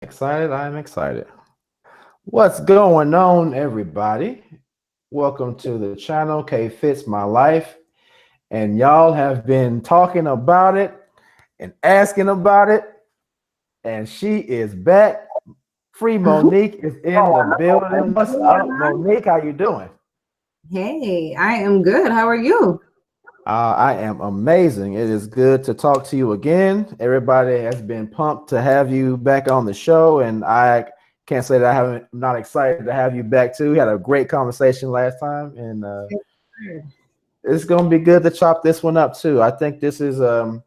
Excited. I'm excited. What's going on, everybody? Welcome to the channel, K Fits My Life. And y'all have been talking about it and asking about it. And she is back. Free Monique is in the building. What's up, Monique? How you doing? Hey, I am good. How are you? I am amazing. It is good to talk to you again. Everybody has been pumped to have you back on the show, and I can't say that I'm not excited to have you back too. We had a great conversation last time, and it's going to be good to chop this one up too. I think this is a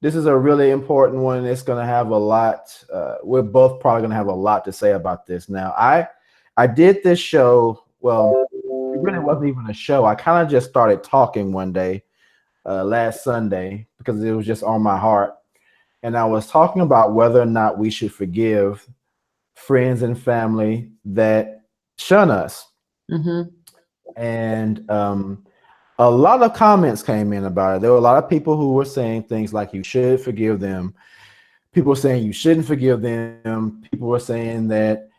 really important one. It's going to have a lot. We're both probably going to have a lot to say about this. Now, I did this show. Well, it really wasn't even a show. I kind of just started talking one day last Sunday because it was just on my heart, and I was talking about whether or not we should forgive friends and family that shun us. Mm-hmm. And a lot of comments came in about it. There were a lot of people who were saying things like you should forgive them. People were saying you shouldn't forgive them. People were saying that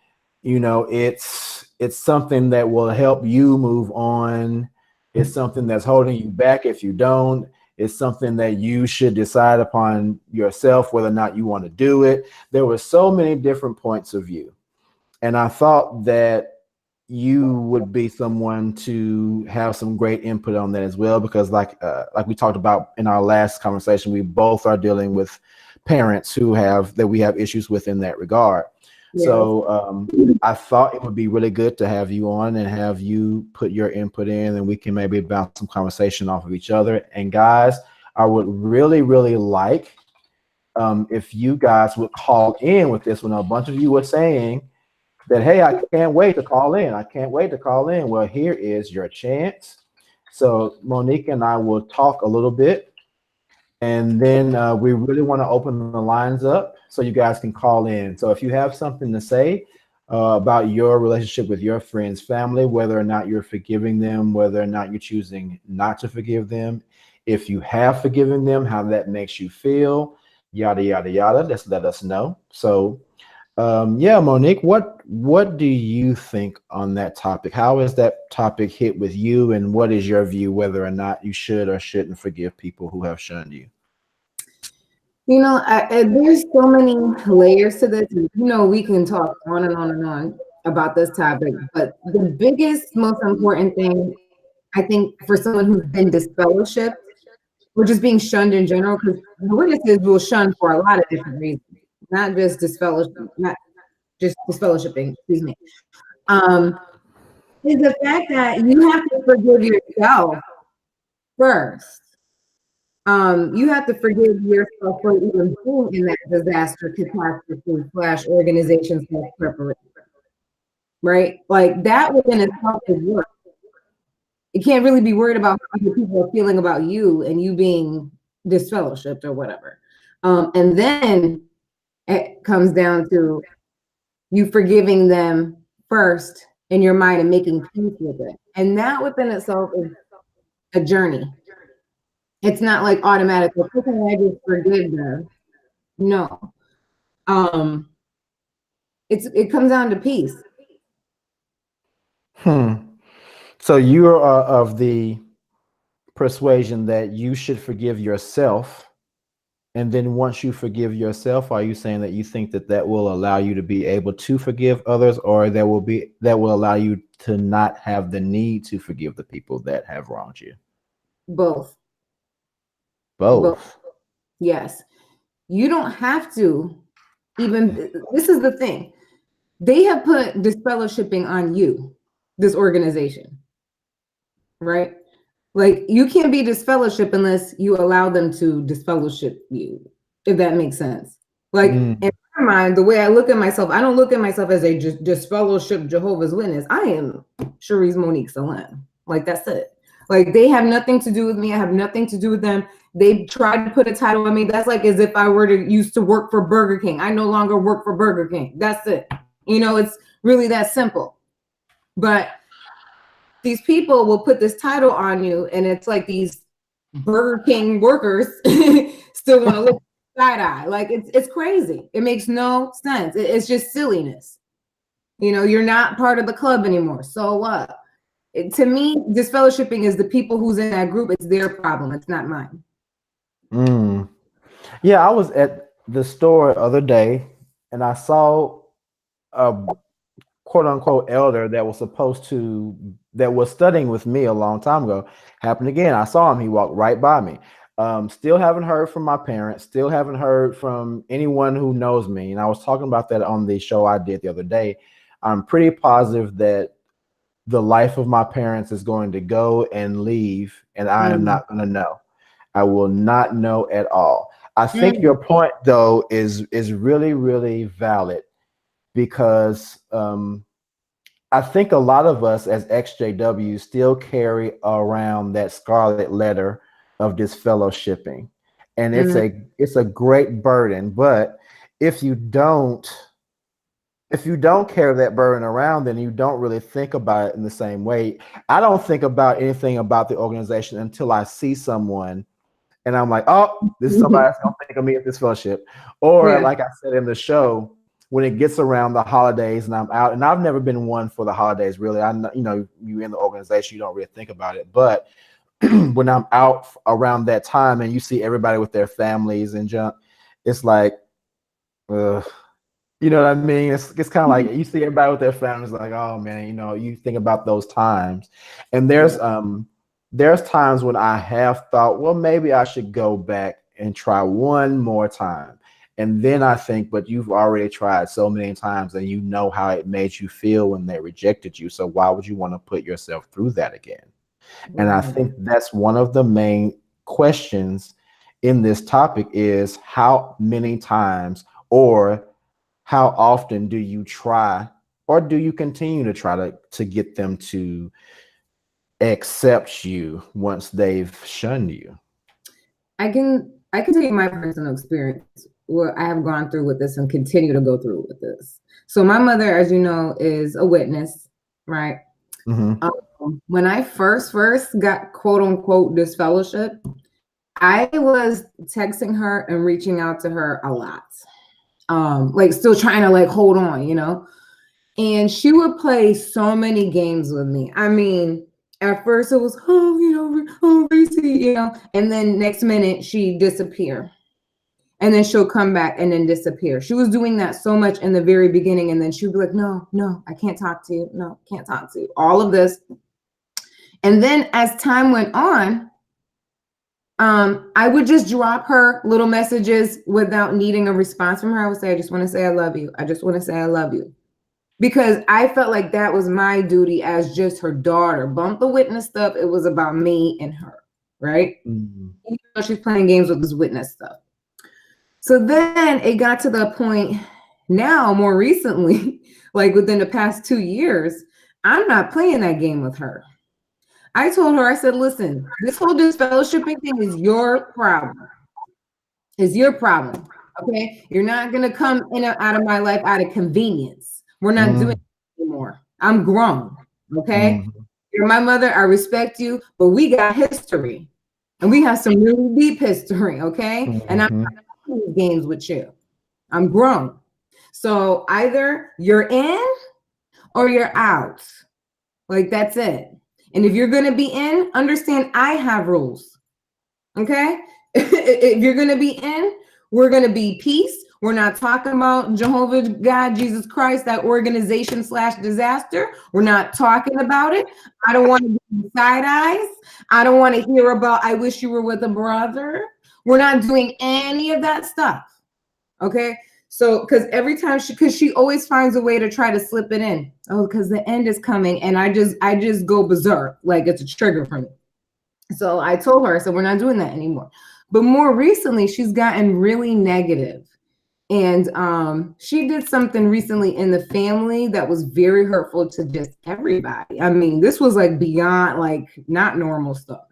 it's something that will help you move on. It's something that's holding you back if you don't. It's something that you should decide upon yourself whether or not you want to do it. There were so many different points of view, and I thought that you would be someone to have some great input on that as well, because like we talked about in our last conversation, we both are dealing with parents we have issues with in that regard. Yes. So I thought it would be really good to have you on and have you put your input in, and we can maybe bounce some conversation off of each other. And guys, I would really, really like if you guys would call in with this one. A bunch of you were saying that, hey, I can't wait to call in. I can't wait to call in. Well, here is your chance. So Monique and I will talk a little bit, and then we really want to open the lines up so you guys can call in. So if you have something to say about your relationship with your friends, family, whether or not you're forgiving them, whether or not you're choosing not to forgive them, if you have forgiven them, how that makes you feel, yada yada yada. Just let us know. So yeah, Monique, what do you think on that topic? How is that topic hit with you, and what is your view whether or not you should or shouldn't forgive people who have shunned you? There's so many layers to this. We can talk on and on and on about this topic, but the biggest, most important thing, I think, for someone who's been disfellowshipped or just being shunned in general, because the witnesses will shun for a lot of different reasons, not just disfellowship, not just disfellowshipping, excuse me, um, is the fact that you have to forgive yourself first. You have to forgive yourself for even being in that disaster, catastrophe slash organization slash preparation, right? Like that within itself is work. You can't really be worried about how other people are feeling about you and you being disfellowshipped or whatever. And then it comes down to you forgiving them first in your mind and making peace with it. And that within itself is a journey. It's not like automatic. Like, okay, I just forgive them. No. Um, it comes down to peace. Hmm. So you are of the persuasion that you should forgive yourself, and then once you forgive yourself, are you saying that you think that that will allow you to be able to forgive others, or that will allow you to not have the need to forgive the people that have wronged you? Both. Both. Both. Yes. You don't have to even this is the thing. They have put disfellowshipping on you, this organization, right? Like you can't be disfellowship unless you allow them to disfellowship you, if that makes sense. Like Mm. in my mind, the way I look at myself, I don't look at myself as a disfellowship Jehovah's Witness. I am Cherise Monique Salam. Like that's it. Like they have nothing to do with me. I have nothing to do with them. They tried to put a title on me. That's like as if I were to used to work for Burger King. I no longer work for Burger King. That's it. It's really that simple. But these people will put this title on you, and it's like these Burger King workers still want to look. side eye. Like it's crazy. It makes no sense. It's just silliness. You know, you're not part of the club anymore. So what? To me, disfellowshipping is the people who's in that group. It's their problem. It's not mine. Mm. Yeah, I was at the store the other day and I saw a quote unquote elder that was studying with me a long time ago. Happened again. I saw him. He walked right by me. Still haven't heard from my parents. Still haven't heard from anyone who knows me. And I was talking about that on the show I did the other day. I'm pretty positive that the life of my parents is going to go and leave, and I am Mm. not going to know. I will not know at all. I think Mm. your point though is really really valid because I think a lot of us as XJW still carry around that scarlet letter of disfellowshipping, and Mm. it's a great burden. But if you don't if you don't carry that burden around, then you don't really think about it in the same way. I don't think about anything about the organization until I see someone and I'm like, oh, this is somebody that's gonna think of me at this fellowship. Or Yeah. like I said in the show, when it gets around the holidays and I'm out, and I've never been one for the holidays really. I know, you know, you in the organization, you don't really think about it. But when I'm out around that time and you see everybody with their families and junk, it's like, ugh. You know what I mean? It's kind of like you see everybody with their families, like, oh man, you know, you think about those times. And Yeah. there's times when I have thought, well, maybe I should go back and try one more time. And then I think, but you've already tried so many times and you know how it made you feel when they rejected you. So why would you want to put yourself through that again? And I Right. think that's one of the main questions in this topic is how many times or how often do you try or do you continue to try to get them to accept you once they've shunned you? I can tell you my personal experience where I have gone through with this and continue to go through with this. So my mother, as you know, is a witness, right? Mm-hmm. When I first got quote unquote disfellowship, I was texting her and reaching out to her a lot. Like still trying to like hold on, you know. And she would play so many games with me. I mean, at first it was, oh, you know, oh, Reese, you know, and then next minute she disappear. And then she'll come back and then disappear. She was doing that so much in the very beginning, and then she'd be like, no, no, I can't talk to you. No, can't talk to you. All of this. And then as time went on, I would just drop her little messages without needing a response from her. I would say, I just want to say I love you. I just want to say I love you. Because I felt like that was my duty as just her daughter. Bump the witness stuff, it was about me and her, right? Mm-hmm. Even though she's playing games with this witness stuff. So then it got to the point now, more recently, like within the past 2 years, I'm not playing that game with her. I told her, I said, listen, this whole disfellowshipping thing is your problem. Is your problem. Okay. You're not going to come in and out of my life out of convenience. We're not doing it anymore. I'm grown. Okay. Mm-hmm. You're my mother. I respect you, but we got history and we have some really deep history. Okay. And I'm Mm-hmm. not playing these games with you. I'm grown. So either you're in or you're out. Like that's it. And if you're going to be in, understand I have rules. Okay. If you're going to be in, we're going to be peace. We're not talking about Jehovah God, Jesus Christ, that organization / disaster. We're not talking about it. I don't want to be side eyes. I don't want to hear about, I wish you were with a brother. We're not doing any of that stuff. Okay. So, because every time because she always finds a way to try to slip it in. Oh, because the end is coming. And I just go berserk. Like it's a trigger for me. So I told her, I said, we're not doing that anymore. But more recently, she's gotten really negative. And she did something recently in the family that was very hurtful to just everybody. I mean, this was like beyond like not normal stuff.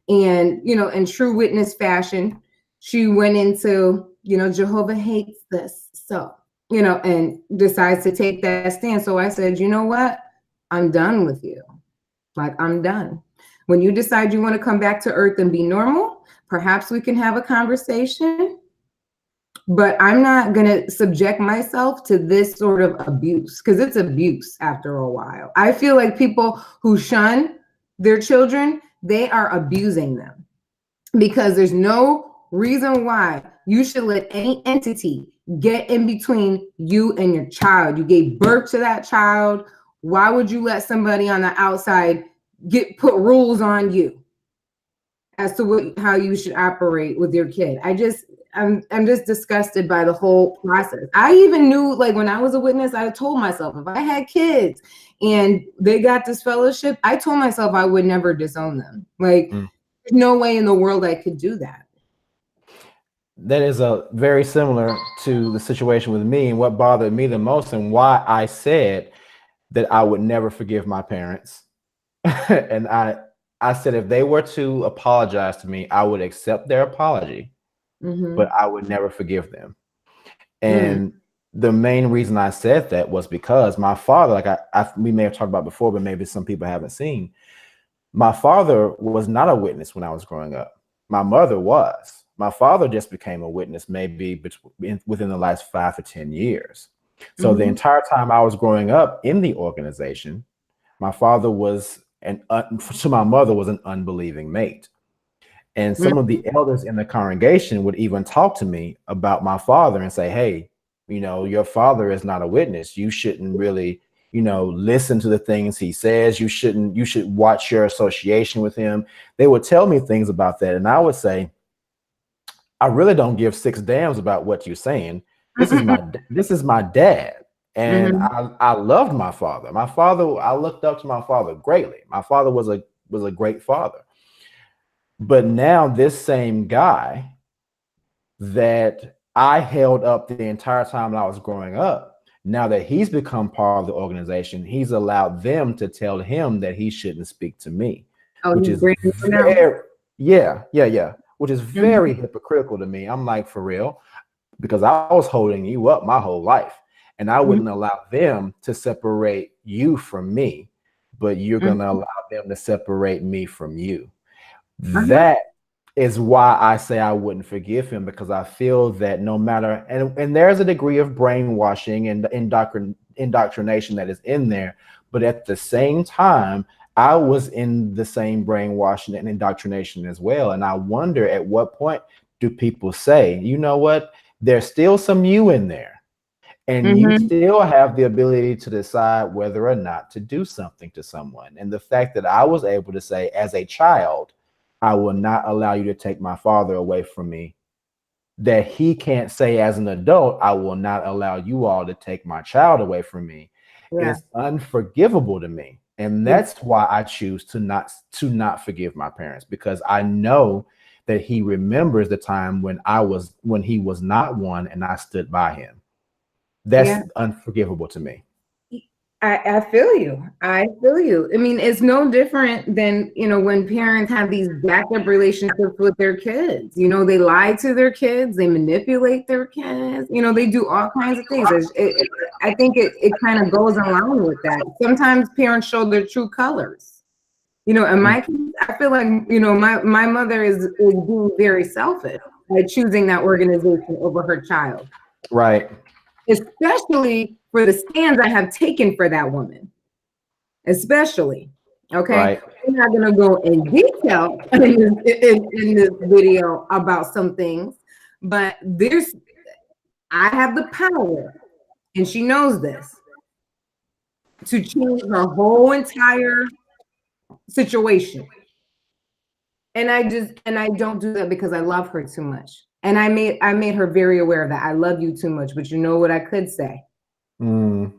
And, you know, in true witness fashion, she went into, you know, Jehovah hates this. So, you know, and decides to take that stand. So I said, you know what? I'm done with you. Like, I'm done. When you decide you want to come back to earth and be normal, perhaps we can have a conversation. but I'm not going to subject myself to this sort of abuse, because it's abuse after a while. I feel like people who shun their children, they are abusing them, because there's no reason why you should let any entity get in between you and your child. You gave birth to that child. Why would you let somebody on the outside put rules on you as to how you should operate with your kid? I'm just disgusted by the whole process. I even knew, like, when I was a witness, I told myself if I had kids and they got this fellowship, I told myself I would never disown them. Like, there's no way in the world I could do that. That is a very similar to the situation with me, and what bothered me the most, and why I said that I would never forgive my parents. And I said if they were to apologize to me, I would accept their apology, but I would never forgive them. And the main reason I said that was because my father, like we may have talked about before, but maybe some people haven't seen, my father was not a witness when I was growing up. My mother was. My father just became a witness maybe within the last 5 to 10 years. So the entire time I was growing up in the organization, my father was, to my mother, was an unbelieving mate. And some of the elders in the congregation would even talk to me about my father and say, hey, you know, your father is not a witness. You shouldn't really, you know, listen to the things he says. You should watch your association with him. They would tell me things about that. And I would say, I really don't give 6 damns about what you're saying. This is my dad. And I loved my father. I looked up to my father greatly. My father was a great father. But now this same guy that I held up the entire time I was growing up, now that he's become part of the organization, he's allowed them to tell him that he shouldn't speak to me, which is very, which is very hypocritical to me. I'm like, for real? Because I was holding you up my whole life, and I wouldn't allow them to separate you from me, but you're going to allow them to separate me from you. That is why I say I wouldn't forgive him, because I feel that no matter, and there's a degree of brainwashing and indoctrination that is in there, but at the same time, I was in the same brainwashing and indoctrination as well. And I wonder, at what point do people say, you know what, there's still some you in there, and you still have the ability to decide whether or not to do something to someone. And the fact that I was able to say as a child, I will not allow you to take my father away from me, that he can't say as an adult, I will not allow you all to take my child away from me. It's unforgivable to me. And that's why I choose to not forgive my parents, because I know that he remembers the time when he was not one and I stood by him. That's unforgivable to me. I feel you. I feel you. I mean, it's no different than, you know, when parents have these backup relationships with their kids. You know, they lie to their kids, they manipulate their kids, you know, they do all kinds of things. I think it kind of goes along with that. Sometimes parents show their true colors. You know, in my case, I feel like, you know, my mother is being very selfish by choosing that organization over her child. Right. Especially for the stands I have taken for that woman. Especially. Okay. Right. I'm not going to go in detail in this video about some things, but I have the power, and she knows this, to change her whole entire situation. And I don't do that because I love her too much. And I made her very aware of that. I love you too much, but you know what I could say? You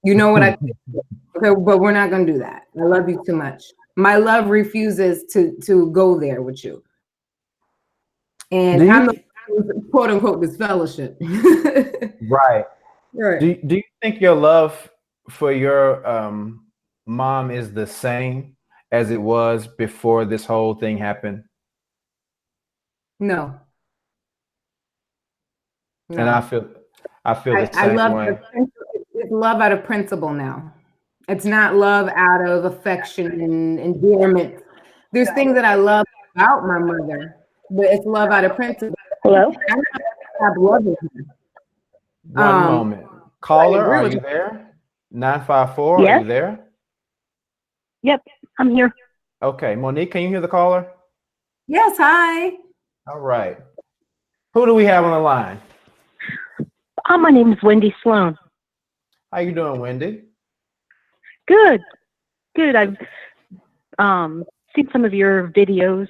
know what I could say? Okay, but we're not going to do that. I love you too much. My love refuses to go there with you. And I'm the quote unquote disfellowship. Right. Right. Do you think your love for your mom is the same as it was before this whole thing happened? No. And I feel the same way. It's love out of principle now. It's not love out of affection and endearment. There's things that I love about my mother, but it's love out of principle. Hello? have love with him. One moment. I Caller, agree are with you you. there? 954, are Yes. you there? Yep. I'm here. Okay, Monique, can you hear the caller? Yes, hi. All right. Who do we have on the line? My name is Wendy Sloan. How you doing, Wendy? Good. Good. I've seen some of your videos,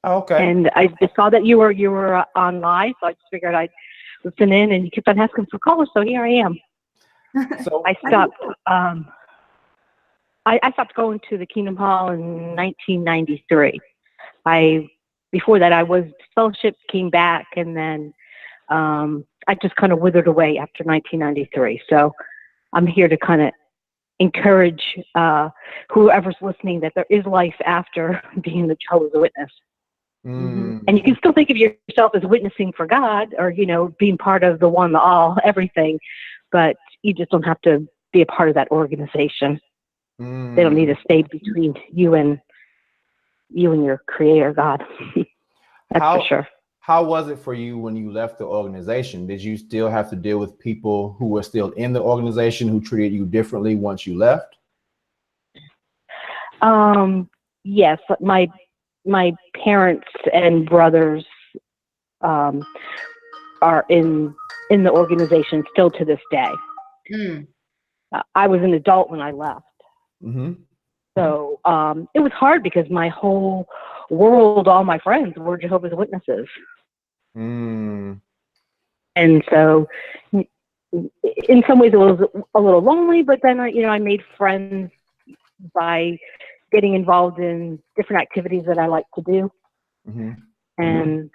Okay. and I just saw that you were on live, so I just figured I'd listen in, and you kept on asking for callers, so here I am. So I stopped. I stopped going to the Kingdom Hall in 1993. Before that I was fellowship, came back, and then I just kind of withered away after 1993. So I'm here to kind of encourage whoever's listening that there is life after being the Jehovah's Witness. And you can still think of yourself as witnessing for God, or being part of the one, the all, everything, but you just don't have to be a part of that organization. They don't need to stay between you and your creator, God. That's for sure. How was it for you when you left the organization? Did you still have to deal with people who were still in the organization who treated you differently once you left? Yes, my parents and brothers are in the organization still to this day. I was an adult when I left. So it was hard because my whole world, all my friends were Jehovah's Witnesses. And so in some ways it was a little lonely, but then I made friends by getting involved in different activities that I like to do. And,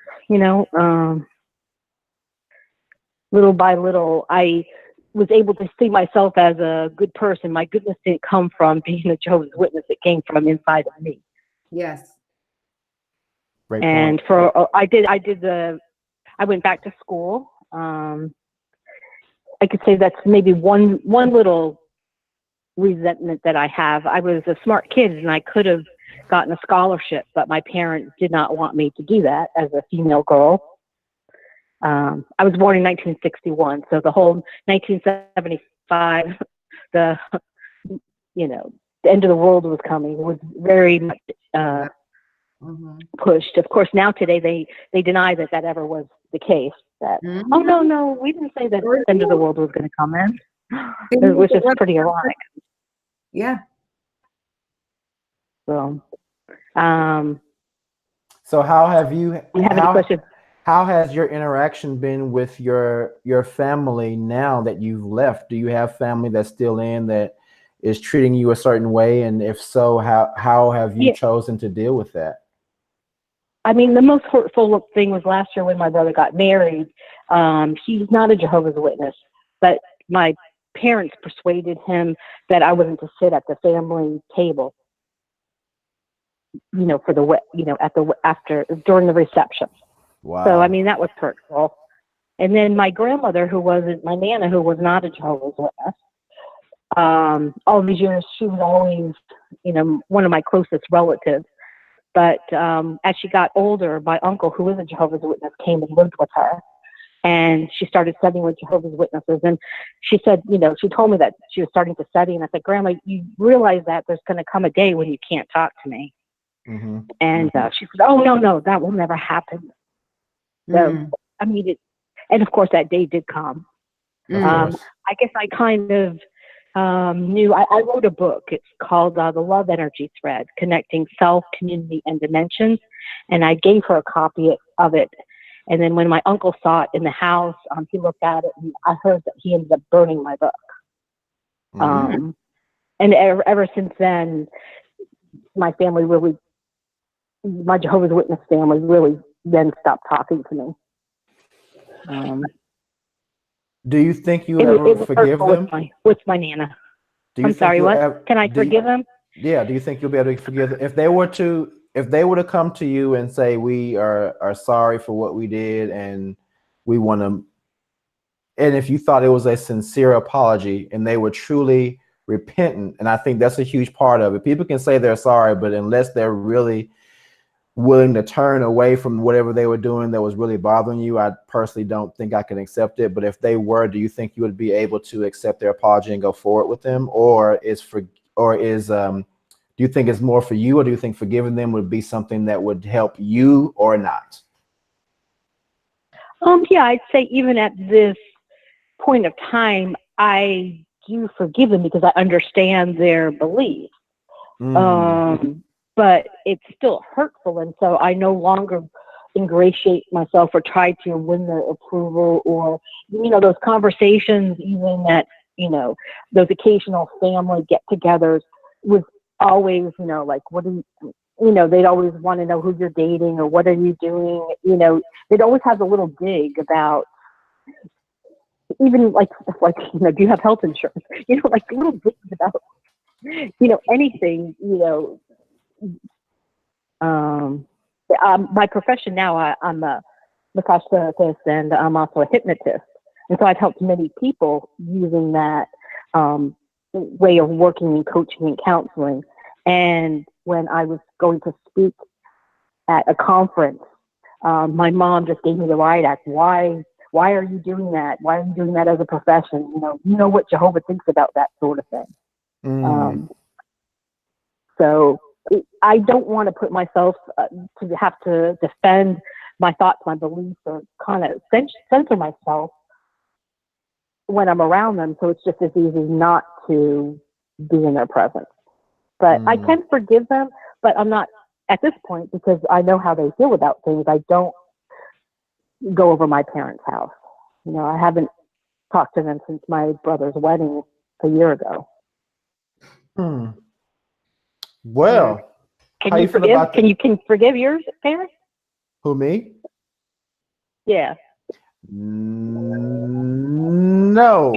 little by little, I was able to see myself as a good person. My goodness didn't come from being a Jehovah's Witness. It came from inside of me. Yes. Great And point. I went back to school. I could say that's maybe one little resentment that I have. I was a smart kid and I could have gotten a scholarship, but my parents did not want me to do that as a female girl. I was born in 1961, so the whole 1975, the end of the world was coming, was very much pushed. Of course, now today they deny that ever was the case. That oh no, we didn't say that the end of the world was going to come in, which is pretty ironic. Yeah. So, so how have you? Any questions? How has your interaction been with your family now that you've left? Do you have family that's still in that is treating you a certain way? And if so, how have you chosen to deal with that? I mean, the most hurtful thing was last year when my brother got married. He's not a Jehovah's Witness, but my parents persuaded him that I wasn't to sit at the family table, for the during the reception. Wow. So, I mean, that was hurtful. And then my grandmother, my Nana, who was not a Jehovah's Witness, all these years, she was always, one of my closest relatives. But as she got older, my uncle, who was a Jehovah's Witness, came and lived with her. And she started studying with Jehovah's Witnesses. And she said, she told me that she was starting to study. And I said, Grandma, you realize that there's going to come a day when you can't talk to me. And she said, oh, no, that will never happen. So, I mean, and of course that day did come. I guess I kind of knew, I wrote a book. It's called The Love Energy Thread, Connecting Self, Community, and Dimensions. And I gave her a copy of it. And then when my uncle saw it in the house, he looked at it and I heard that he ended up burning my book. And ever since then, my Jehovah's Witness family really then stopped talking to me. Do you think you ever forgive them? With my Nana. I'm sorry, what? Can I forgive them? Yeah. Do you think you'll be able to forgive them? If they were to come to you and say, we are sorry for what we did and we want to, and if you thought it was a sincere apology and they were truly repentant, and I think that's a huge part of it. People can say they're sorry, but unless they're really willing to turn away from whatever they were doing that was really bothering you, I personally don't think I can accept it. But if they were, do you think you would be able to accept their apology and go forward with them, or do you think it's more for you, or do you think forgiving them would be something that would help you or not? Yeah, I'd say even at this point of time, I do forgive them because I understand their beliefs. But it's still hurtful, and so I no longer ingratiate myself or try to win their approval, or those conversations, even at those occasional family get-togethers, was always like, what do you they'd always want to know who you're dating or what are you doing. They'd always have a little dig about, even like do you have health insurance? Like little digs about anything. My profession now, I'm a massage therapist and I'm also a hypnotist. And so I've helped many people using that way of working and coaching and counseling. And when I was going to speak at a conference, my mom just gave me the riot act. Why are you doing that? Why are you doing that as a profession? You know what Jehovah thinks about that sort of thing. So I don't want to put myself to have to defend my thoughts, my beliefs, or kind of censor myself when I'm around them. So it's just as easy not to be in their presence. But I can forgive them, but I'm not at this point, because I know how they feel about things. I don't go over my parents' house. I haven't talked to them since my brother's wedding a year ago. Well, can you forgive? Can you forgive your parents? Who, me? Yeah. No. No.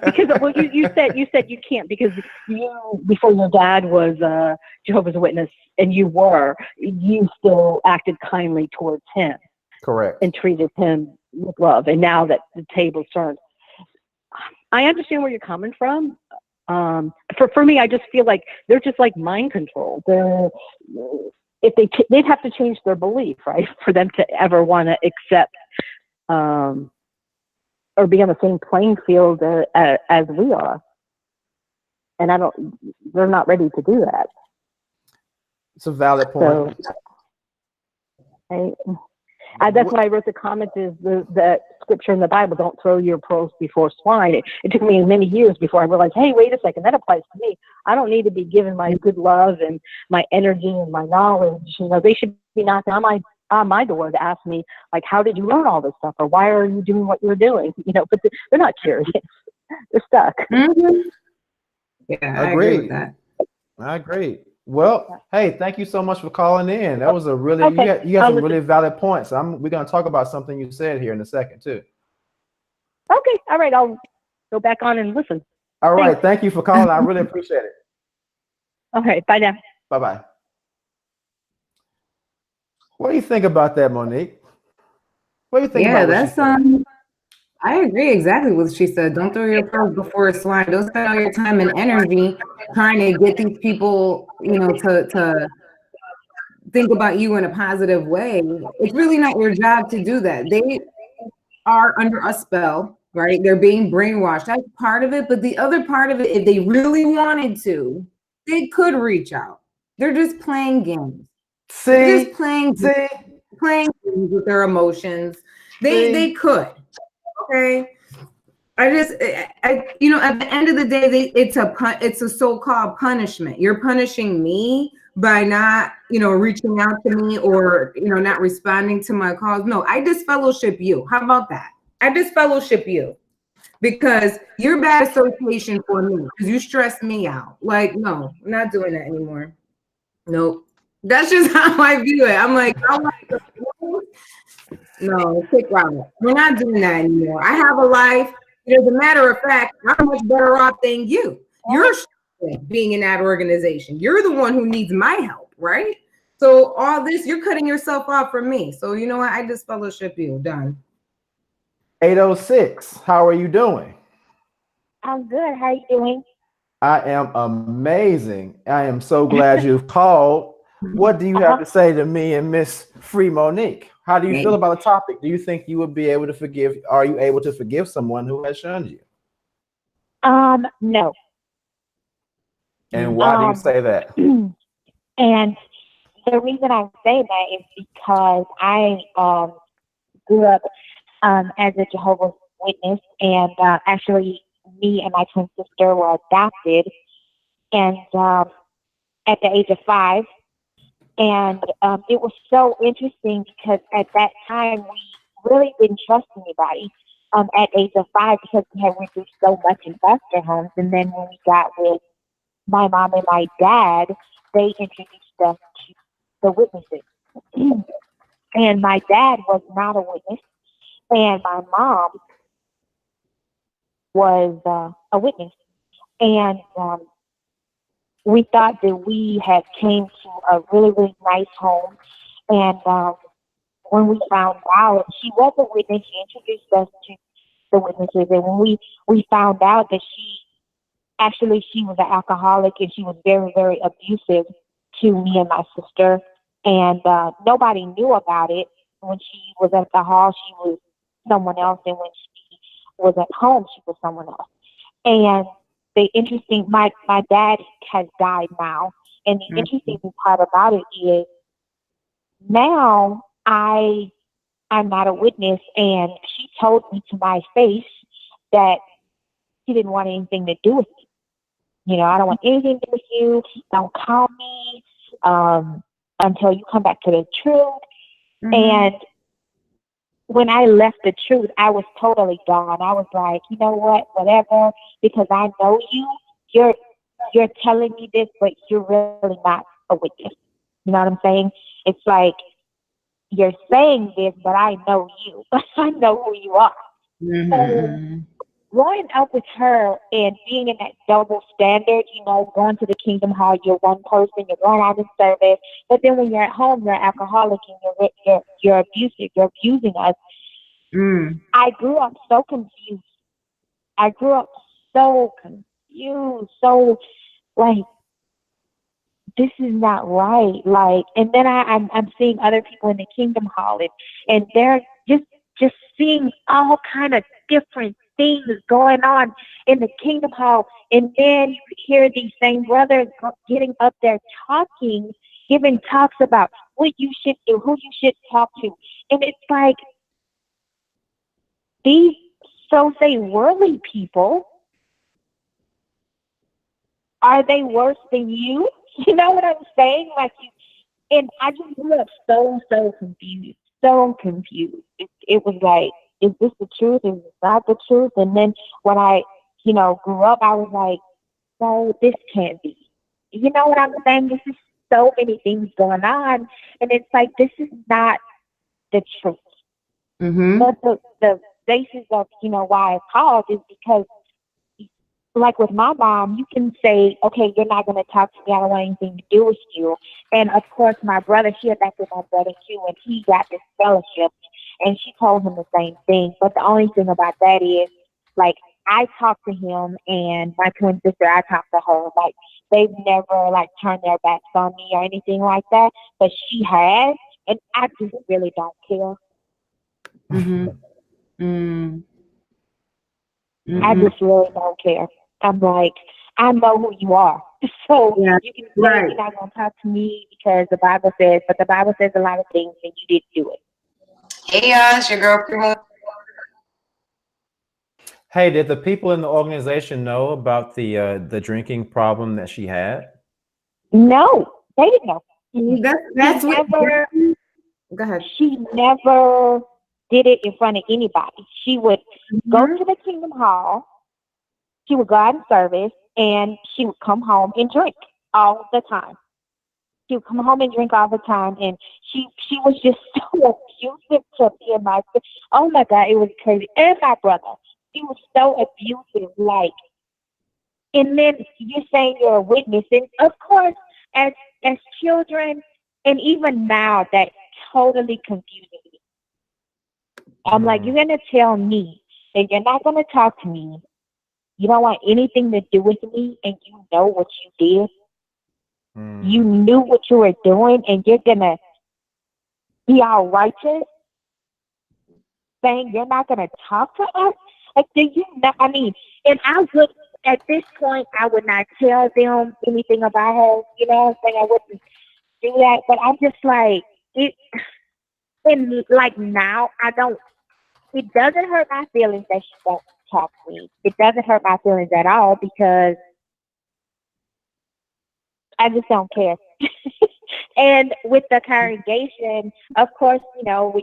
Because you said you can't, because before your dad was a Jehovah's Witness and you still acted kindly towards him. Correct. And treated him with love. And now that the table's turned, I understand where you're coming from. For me, I just feel like they're just like mind control. They'd have to change their belief, right, for them to ever want to accept or be on the same playing field as we are. And they're not ready to do that. It's a valid point. So, that's why I wrote the comment, is the scripture in the Bible, don't throw your pearls before swine. It took me many years before I realized, hey, wait a second, that applies to me. I don't need to be given my good love and my energy and my knowledge. They should be knocking on my door to ask me, like, how did you learn all this stuff? Or why are you doing what you're doing? But they're not curious. They're stuck. Mm-hmm. Yeah, I agree with that. I agree. Well, hey, thank you so much for calling in. That was a really, okay. you got some really valid points. We're going to talk about something you said here in a second too. Okay. All right. I'll go back on and listen. All right. Thank you for calling. I really appreciate it. Okay. Bye now. Bye-bye. What do you think about that, Monique? What do you think about that's I agree exactly with what she said. Don't throw your pearls before a swine. Don't spend all your time and energy trying to get these people, to think about you in a positive way. It's really not your job to do that. They are under a spell, right? They're being brainwashed. That's part of it. But the other part of it, if they really wanted to, they could reach out. They're just playing games. They're just playing games with their emotions. They could. Okay. At the end of the day, it's a so-called punishment. You're punishing me by not, reaching out to me or, not responding to my calls. No, I disfellowship you. How about that? I disfellowship you because you're bad association for me because you stress me out. Like, no, I'm not doing that anymore. Nope. That's just how I view it. I'm like, no, quick route. We're not doing that anymore. I have a life. As a matter of fact, I'm much better off than you. You're being in that organization. You're the one who needs my help, right? So all this, you're cutting yourself off from me. So you know what? I just fellowship you. Done. 806. How are you doing? I'm good. How are you doing? I am amazing. I am so glad you've called. What do you have Uh-huh. to say to me and Miss Free Monique? How do you feel Right. about the topic? Do you think you would be able to forgive? Are you able to forgive someone who has shunned you? No. And why do you Um, say that? and the reason I say that is because I grew up as a Jehovah's Witness, and actually, me and my twin sister were adopted, and at the age of 5, and it was so interesting because at that time we really didn't trust anybody. At age of 5, because we had went through so much in foster homes, and then when we got with my mom and my dad, they introduced us to the witnesses. And my dad was not a witness, and my mom was a witness. And we thought that we had came to a really, really nice home. And when we found out she was a witness, she introduced us to the witnesses. And when we found out that she was an alcoholic and she was very, very abusive to me and my sister. And nobody knew about it. When she was at the hall, she was someone else. And when she was at home, she was someone else. And my dad has died now. And the interesting part about it is now I'm not a witness. And she told me to my face that she didn't want anything to do with me. You know, I don't want anything to do with you. Don't call me until you come back to the truth. And when I left the truth, I was totally gone. I was like, you know what, whatever, because I know you. You're telling me this, but you're really not a witness. You know what I'm saying? It's like you're saying this, but I know you. I know who you are. So growing up with her and being in that double standard, you know, going to the Kingdom Hall, you're one person, you're going out in service, but then when you're at home, you're an alcoholic and you're abusive, you're abusing us. I grew up so confused. I grew up so confused, so like this is not right. Like, and then I'm seeing other people in the Kingdom Hall, and they're just seeing all kind of different things going on in the Kingdom Hall, and then you could hear these same brothers getting up there talking, giving talks about what you should do, who you should talk to, and it's like these so say worldly people, are they worse than you? You know what I'm saying? Like you, and I just grew up so confused, so confused. It was like, is this the truth? Is this not the truth? And then when I, you know, grew up, I was like, no, this can't be. You know what I'm saying? This is so many things going on, and it's like this is not the truth. But the basis of why I called is because like with my mom, you can say, okay, you're not going to talk to me. I don't want anything to do with you. And of course, my brother, she adopted my brother too, and he got this fellowship, and she told him the same thing. But the only thing about that is, like, I talked to him, and my twin sister, I talked to her. Like, they've never, like, turned their backs on me or anything like that, but she has, and I just really don't care. I just really don't care. I'm like, I know who you are. So you can say you're not going to talk to me because the Bible says, but the Bible says a lot of things and you didn't do it. Hey, y'all, it's your girl. Hey, did the people in the organization know about the drinking problem that she had? No, they didn't know. That's what. Go ahead. She never did it in front of anybody. She would go to the Kingdom Hall. She would go out in service, and she would come home and drink all the time. She would come home and drink all the time, and she was just so abusive to me and my sister. Oh my God, it was crazy. And my brother, she was so abusive. Like, and then you're saying you're a witness, and of course, as children, and even now, that totally confuses me. I'm like, you're gonna tell me that you're not gonna talk to me you don't want anything to do with me, and you know what you did. You knew what you were doing, and you're gonna be all righteous, saying you're not gonna talk to us. Like, do you know? I mean, and I would at this point, I would not tell them anything about her. You know what I'm saying? I wouldn't do that. But I'm just like it. And like now, I don't. It doesn't hurt my feelings that she won't talk to me. It doesn't hurt my feelings at all because I just don't care. And with the congregation, of course, you know,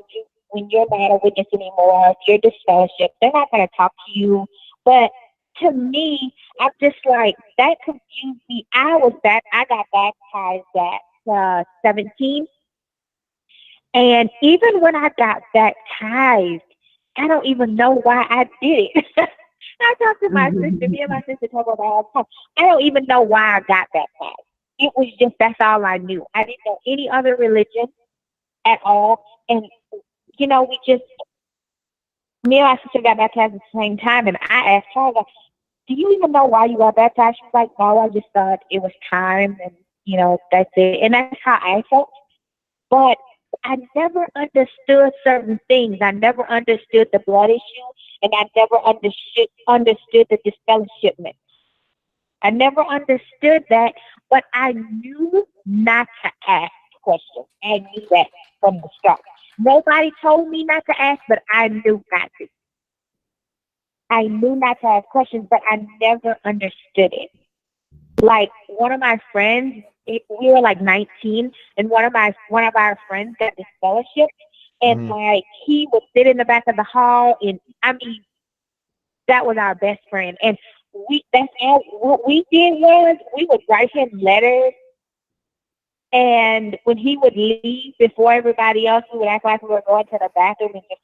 when you're not a witness anymore, if you're disfellowship, they're not going to talk to you. But to me, I'm just like, that confused me. I got baptized at 17. And even when I got baptized, I don't even know why I did it. I talked to my sister, me and my sister talk about it all the time. I don't even know why I got baptized. It was just, that's all I knew. I didn't know any other religion at all. And, you know, me and my sister got baptized at the same time. And I asked her, like, do you even know why you got baptized? She was like, no, I just thought it was time. And, you know, that's it. And that's how I felt. But I never understood certain things. I never understood the blood issue. And I never understood the disfellowshipment. I never understood that, but I knew not to ask questions. I knew that from the start. Nobody told me not to ask, but I knew not to. I knew not to ask questions, but I never understood it. Like one of my friends, we were like 19, and one of our friends got disfellowship, and like he would sit in the back of the hall, and I mean, that was our best friend, and what we did was we would write him letters, and when he would leave before everybody else, we would act like we were going to the bathroom and just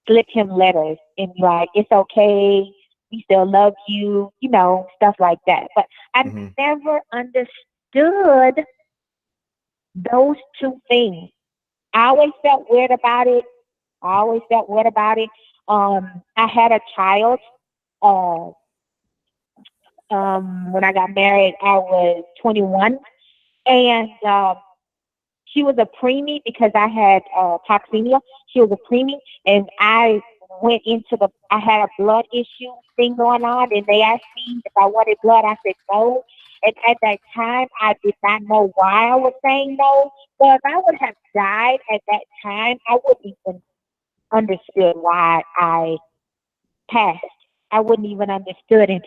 slip him letters and be like, it's okay, we still love you, you know, stuff like that. But I never understood those two things. I always felt weird about it. I had a child. When I got married, I was 21, and she was a preemie because I had toxemia. She was a preemie, and I had a blood issue thing going on, and they asked me if I wanted blood. I said no. And at that time, I did not know why I was saying no. But if I would have died at that time, I wouldn't even understood why I passed. I wouldn't even understood it.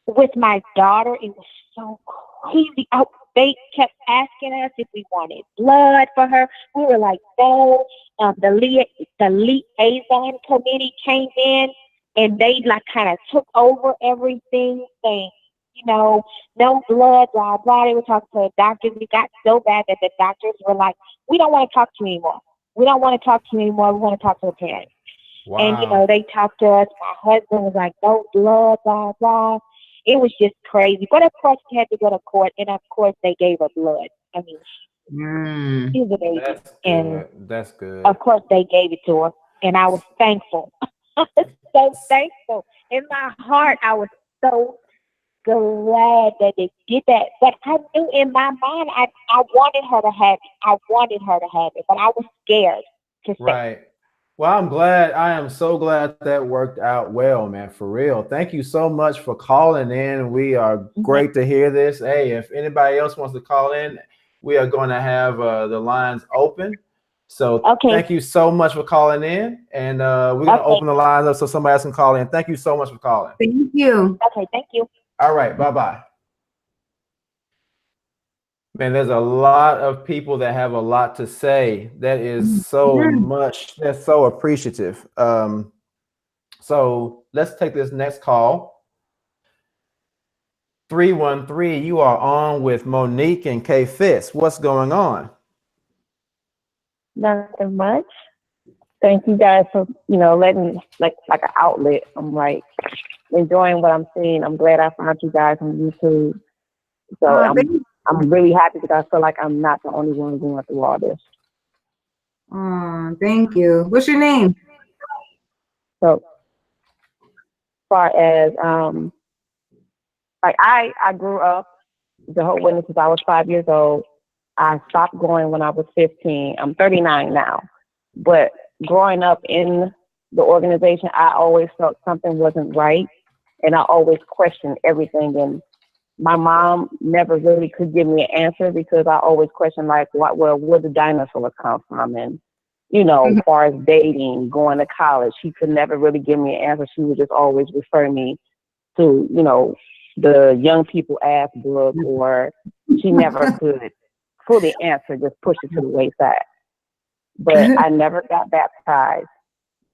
With my daughter, it was so crazy. They kept asking us if we wanted blood for her. We were like, no. The liaison committee came in, and they like kind of took over everything, saying, you know, no blood, blah, blah. They were talking to the doctors. It got so bad that the doctors were like, we don't want to talk to you anymore. We don't want to talk to you anymore. We want to talk to the parents. Wow. And, you know, they talked to us. My husband was like, no blood, blah, blah. It was just crazy. But, of course, she had to go to court, and, of course, they gave her blood. I mean, she was a baby. That's good. Of course, they gave it to her, and I was thankful. I was so thankful. In my heart, I was so glad that they did that. But I knew in my mind, I wanted her to have it. But I was scared to say. Right. Well, I'm glad. I am so glad that worked out well, man. For real. Thank you so much for calling in. We are great to hear this. Hey, if anybody else wants to call in, we are going to have the lines open. So thank you so much for calling in. And we're going to open the lines up so somebody else can call in. Thank you so much for calling. Thank you. Okay, thank you. All right. Bye-bye. Man, there's a lot of people that have a lot to say. That is so much. That's so appreciative. So let's take this next call. 313, you are on with Monique and K Fitz. What's going on? Nothing much. Thank you guys for, you know, letting like an outlet. I'm like enjoying what I'm seeing. I'm glad I found you guys on YouTube. So I'm really happy because I feel like I'm not the only one going through all this. Thank you. What's your name? So far as like I grew up Jehovah's Witness since I was 5 years old. I stopped going when I was 15. I'm 39 now. But growing up in the organization, I always felt something wasn't right. And I always questioned everything. And my mom never really could give me an answer because I always questioned, like, where the dinosaurs come from? And, you know, as far as dating, going to college, she could never really give me an answer. She would just always refer me to, you know, the young people ask book, or she never could fully answer, just push it to the wayside. But I never got baptized.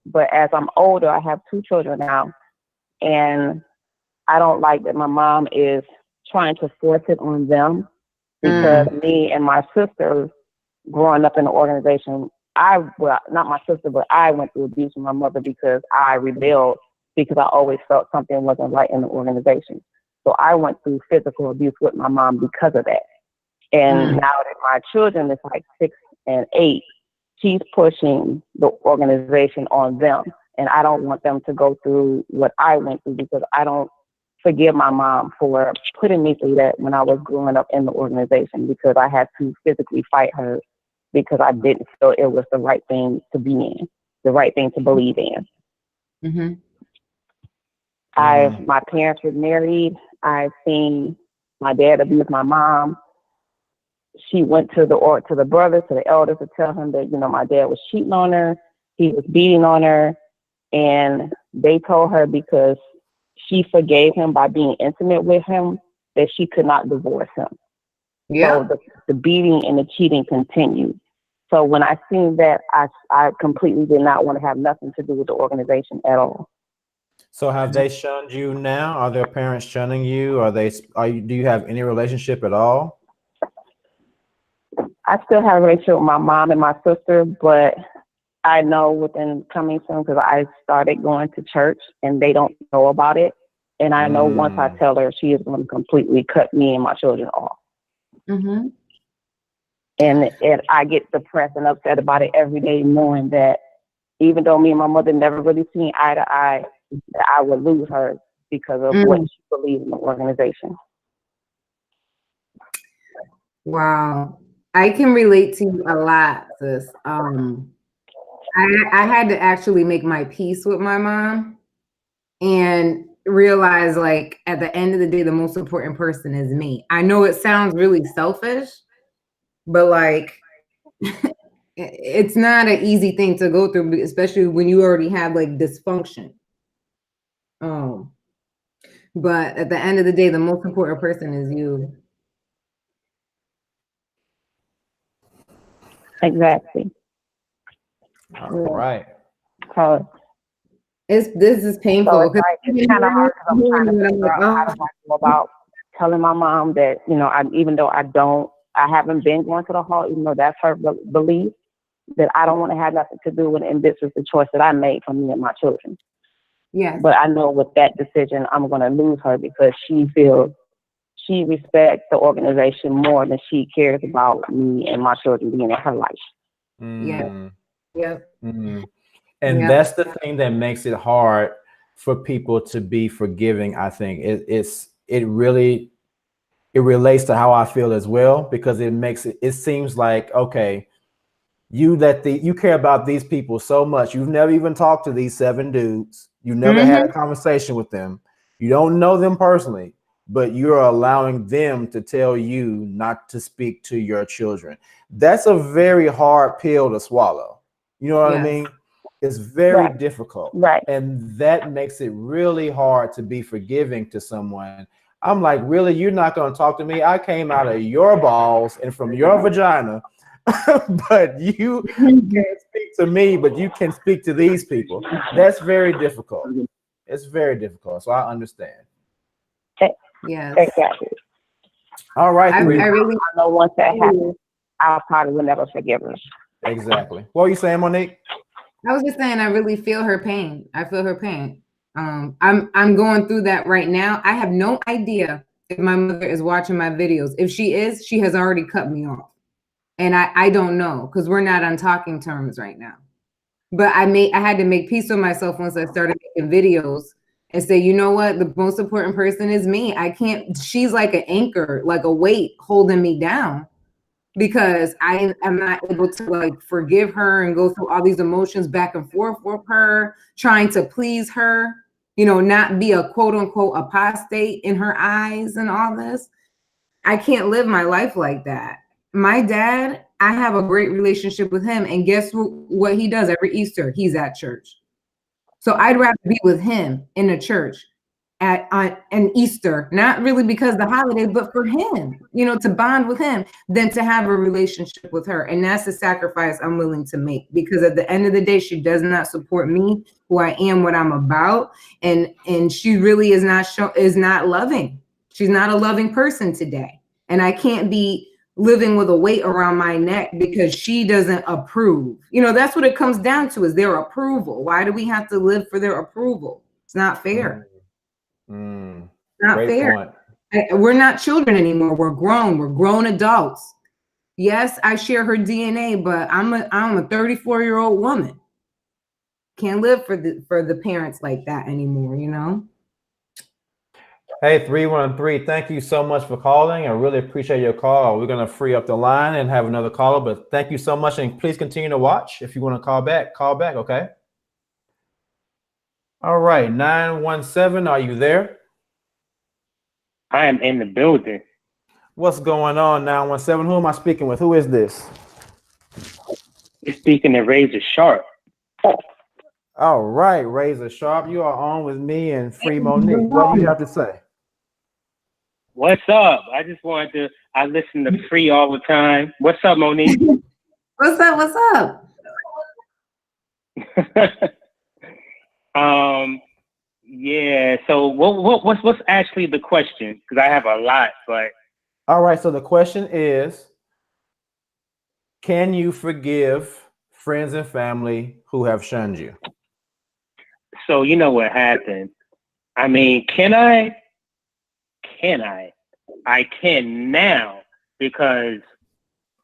But as I'm older, I have 2 children now, and I don't like that my mom is trying to force it on them, because me and my sister, growing up in the organization, well, not my sister, but I went through abuse from my mother because I rebelled, because I always felt something wasn't right in the organization. So I went through physical abuse with my mom because of that. And now that my children is like 6 and 8, she's pushing the organization on them. And I don't want them to go through what I went through, because I don't forgive my mom for putting me through that when I was growing up in the organization, because I had to physically fight her because I didn't feel it was the right thing to be in, the right thing to believe in. My parents were married. I've seen my dad abuse my mom. She went to the brothers, to the elders, to tell him that, you know, my dad was cheating on her. He was beating on her. And they told her because she forgave him by being intimate with him, that she could not divorce him. Yeah. So the beating and the cheating continued. So when I seen that, I completely did not want to have nothing to do with the organization at all. So have they shunned you now? Are their parents shunning you? Do you have any relationship at all? I still have a relationship with my mom and my sister, but I know within coming soon, because I started going to church and they don't know about it. And I know once I tell her, she is going to completely cut me and my children off. And I get depressed and upset about it every day, knowing that even though me and my mother never really seen eye to eye, that I would lose her because of what she believes in the organization. Wow. I can relate to you a lot, sis. I had to actually make my peace with my mom and realize, like, at the end of the day, the most important person is me. I know it sounds really selfish, but like, it's not an easy thing to go through, especially when you already have like dysfunction. But at the end of the day, the most important person is you. Exactly. All right. So this is painful. So it's kind of hard, because I'm trying to figure out how to go about telling my mom that, you know, even though I haven't been going to the hall, even though that's her belief, that I don't want to have nothing to do with it, and this is the choice that I made for me and my children. Yeah. But I know with that decision, I'm going to lose her, because she feels she respects the organization more than she cares about me and my children being in her life. Yeah. Yep. And that's the thing that makes it hard for people to be forgiving. I think it really relates to how I feel as well, because it seems like, okay, you care about these people so much. You've never even talked to these 7 dudes. You never had a conversation with them. You don't know them personally, but you're allowing them to tell you not to speak to your children. That's a very hard pill to swallow. You know what I mean? It's very difficult. Right. And that makes it really hard to be forgiving to someone. I'm like, really? You're not going to talk to me? I came out of your balls and from your vagina, but you can't speak to me, but you can speak to these people. That's very difficult. It's very difficult. So I understand. Yes. Exactly. All right. I know once that happens, I probably will never forgive her. Exactly. What were you saying, Monique? I was just saying, I really feel her pain. I feel her pain. I'm going through that right now. I have no idea if my mother is watching my videos. If she is, she has already cut me off. And I don't know, because we're not on talking terms right now. But I had to make peace with myself once I started making videos and say, you know what, the most important person is me. I can't, she's like an anchor, like a weight holding me down, because I am not able to like forgive her and go through all these emotions back and forth with her, trying to please her, you know, not be a quote unquote apostate in her eyes and all this. I can't live my life like that. My dad, I have a great relationship with him, and guess what he does every Easter? He's at church. So I'd rather be with him in a church at an Easter, not really because of the holiday, but for him, you know, to bond with him, than to have a relationship with her. And that's the sacrifice I'm willing to make, because at the end of the day, she does not support me, who I am, what I'm about, and she really is not loving. She's not a loving person today, and I can't be living with a weight around my neck because she doesn't approve. You know, that's what it comes down to, is their approval. Why do we have to live for their approval? It's not fair. Not Great fair. point. We're not children anymore. We're grown adults. Yes, I share her DNA, but I'm a 34-year-old woman. Can't live for the parents like that anymore, you know? Hey, 313, thank you so much for calling. I really appreciate your call. We're going to free up the line and have another caller, but thank you so much. And please continue to watch. If you want to call back, okay? All right, 917, are you there? I am in the building. What's going on, 917? Who am I speaking with? Who is this? You're speaking to Razor Sharp. All right, Razor Sharp, you are on with me and Free Monique. What do you have to say? What's up? I just wanted to, I listen to Free all the time. What's up, Monique? What's up? Yeah, so what's actually the question? Because I have a lot, but. All right, so the question is, can you forgive friends and family who have shunned you? So you know what happened. I mean, can I? I can now, because.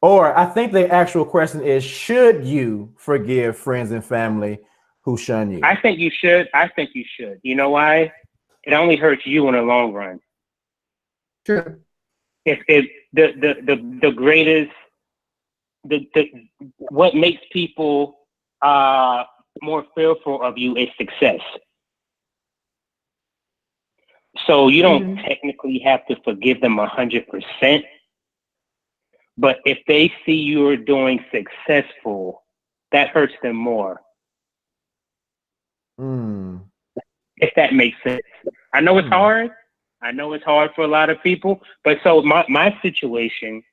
Or I think the actual question is, should you forgive friends and family who shun you? I think you should. You know why? It only hurts you in the long run. True. If the greatest, what makes people more fearful of you is success. So you don't technically have to forgive them 100%, but if they see you're doing successful, that hurts them more. If that makes sense. I know it's hard. I know it's hard for a lot of people, but so my situation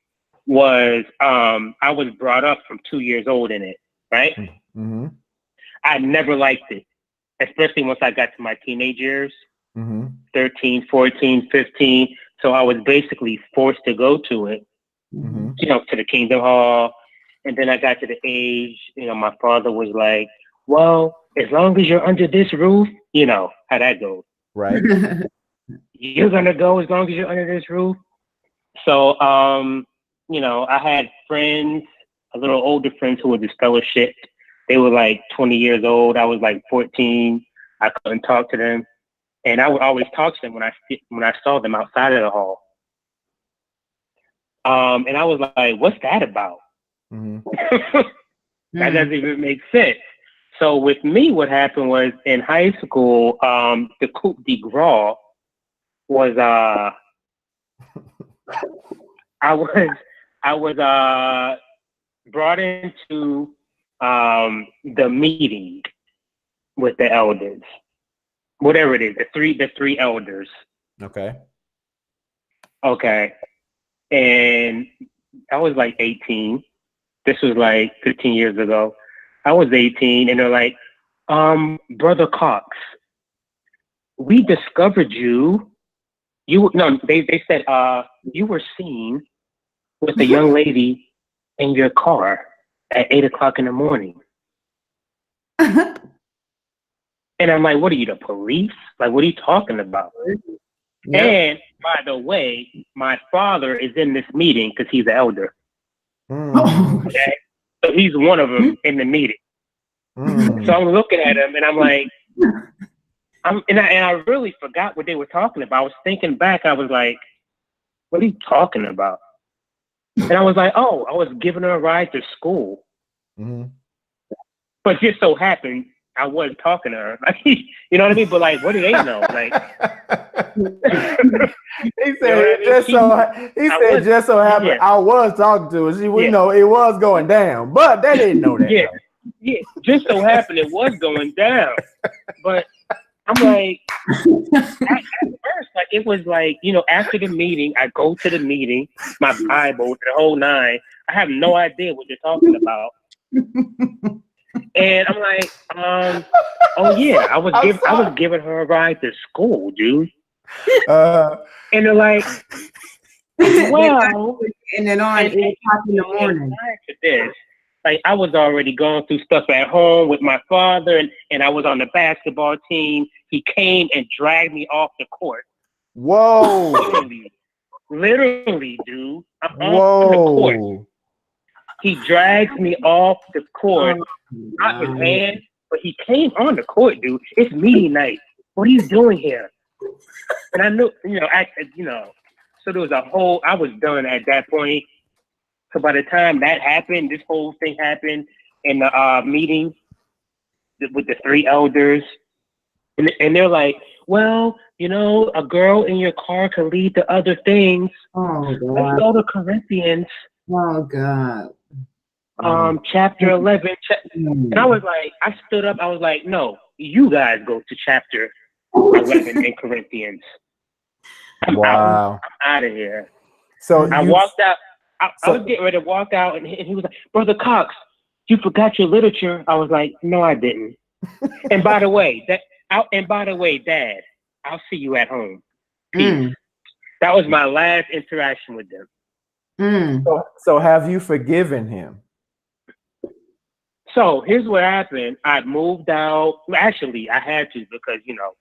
was, I was brought up from 2 years old in it, right? I never liked it, especially once I got to my teenage years, 13, 14, 15. So I was basically forced to go to it, you know, to the Kingdom Hall. And then I got to the age, you know, my father was like, well, as long as you're under this roof, you know how that goes. Right. You're going to go as long as you're under this roof. So, you know, I had friends, a little older friends who were disfellowshipped. They were like 20 years old. I was like 14. I couldn't talk to them. And I would always talk to them when I saw them outside of the hall. And I was like, what's that about? That doesn't even make sense. So with me, what happened was in high school, the coup de grace was I was brought into the meeting with the elders, whatever it is, the three elders. Okay. And I was like 18. This was like 15 years ago. I was 18, and they're like, Brother Cox, we discovered you. They said you were seen with a young lady in your car at 8 o'clock in the morning. And I'm like, what are you, the police? Like, what are you talking about? Yep. And by the way, my father is in this meeting because he's the elder. Okay? So he's one of them in the meeting. So I'm looking at him and I'm like, and I really forgot what they were talking about. I was thinking back. I was like, what are you talking about? And I was like, oh, I was giving her a ride to school. Mm-hmm. But just so happened I wasn't talking to her. Like, you know what I mean? But like, what do they know? Like, he said, just so happened yeah. I was talking to her. We Yeah. know it was going down, but they didn't know that. Yeah, yeah. Just so happened it was going down. But I'm like, at first, like it was like, you know, after the meeting, I go to the meeting, my Bible, the whole nine. I have no idea what you're talking about. And I'm like, oh yeah, I was giving her a ride to school, dude. And they're like, well, and then on 8 o'clock in the morning. Prior to this, like I was already going through stuff at home with my father, and I was on the basketball team. He came and dragged me off the court. Whoa! Literally, dude. I'm on the court. He drags me off the court, not his hand, but he came on the court, dude. It's meeting night. What are you doing here? And I knew, so there was I was done at that point. So by the time that happened, this whole thing happened in the meeting with the three elders. And they're like, well, you know, a girl in your car can lead to other things. Oh, God. Let's go to Corinthians. Oh, God. Chapter 11. And I was like, I stood up. I was like, no, you guys go to chapter 11 in Corinthians. I'm out of here. So I walked out. I was getting ready to walk out, and he was like, Brother Cox, you forgot your literature. I was like, no, I didn't. And by the way, Dad, I'll see you at home. Peace. That was my last interaction with them. So have you forgiven him? So here's what happened. I moved out. Actually, I had to because, you know,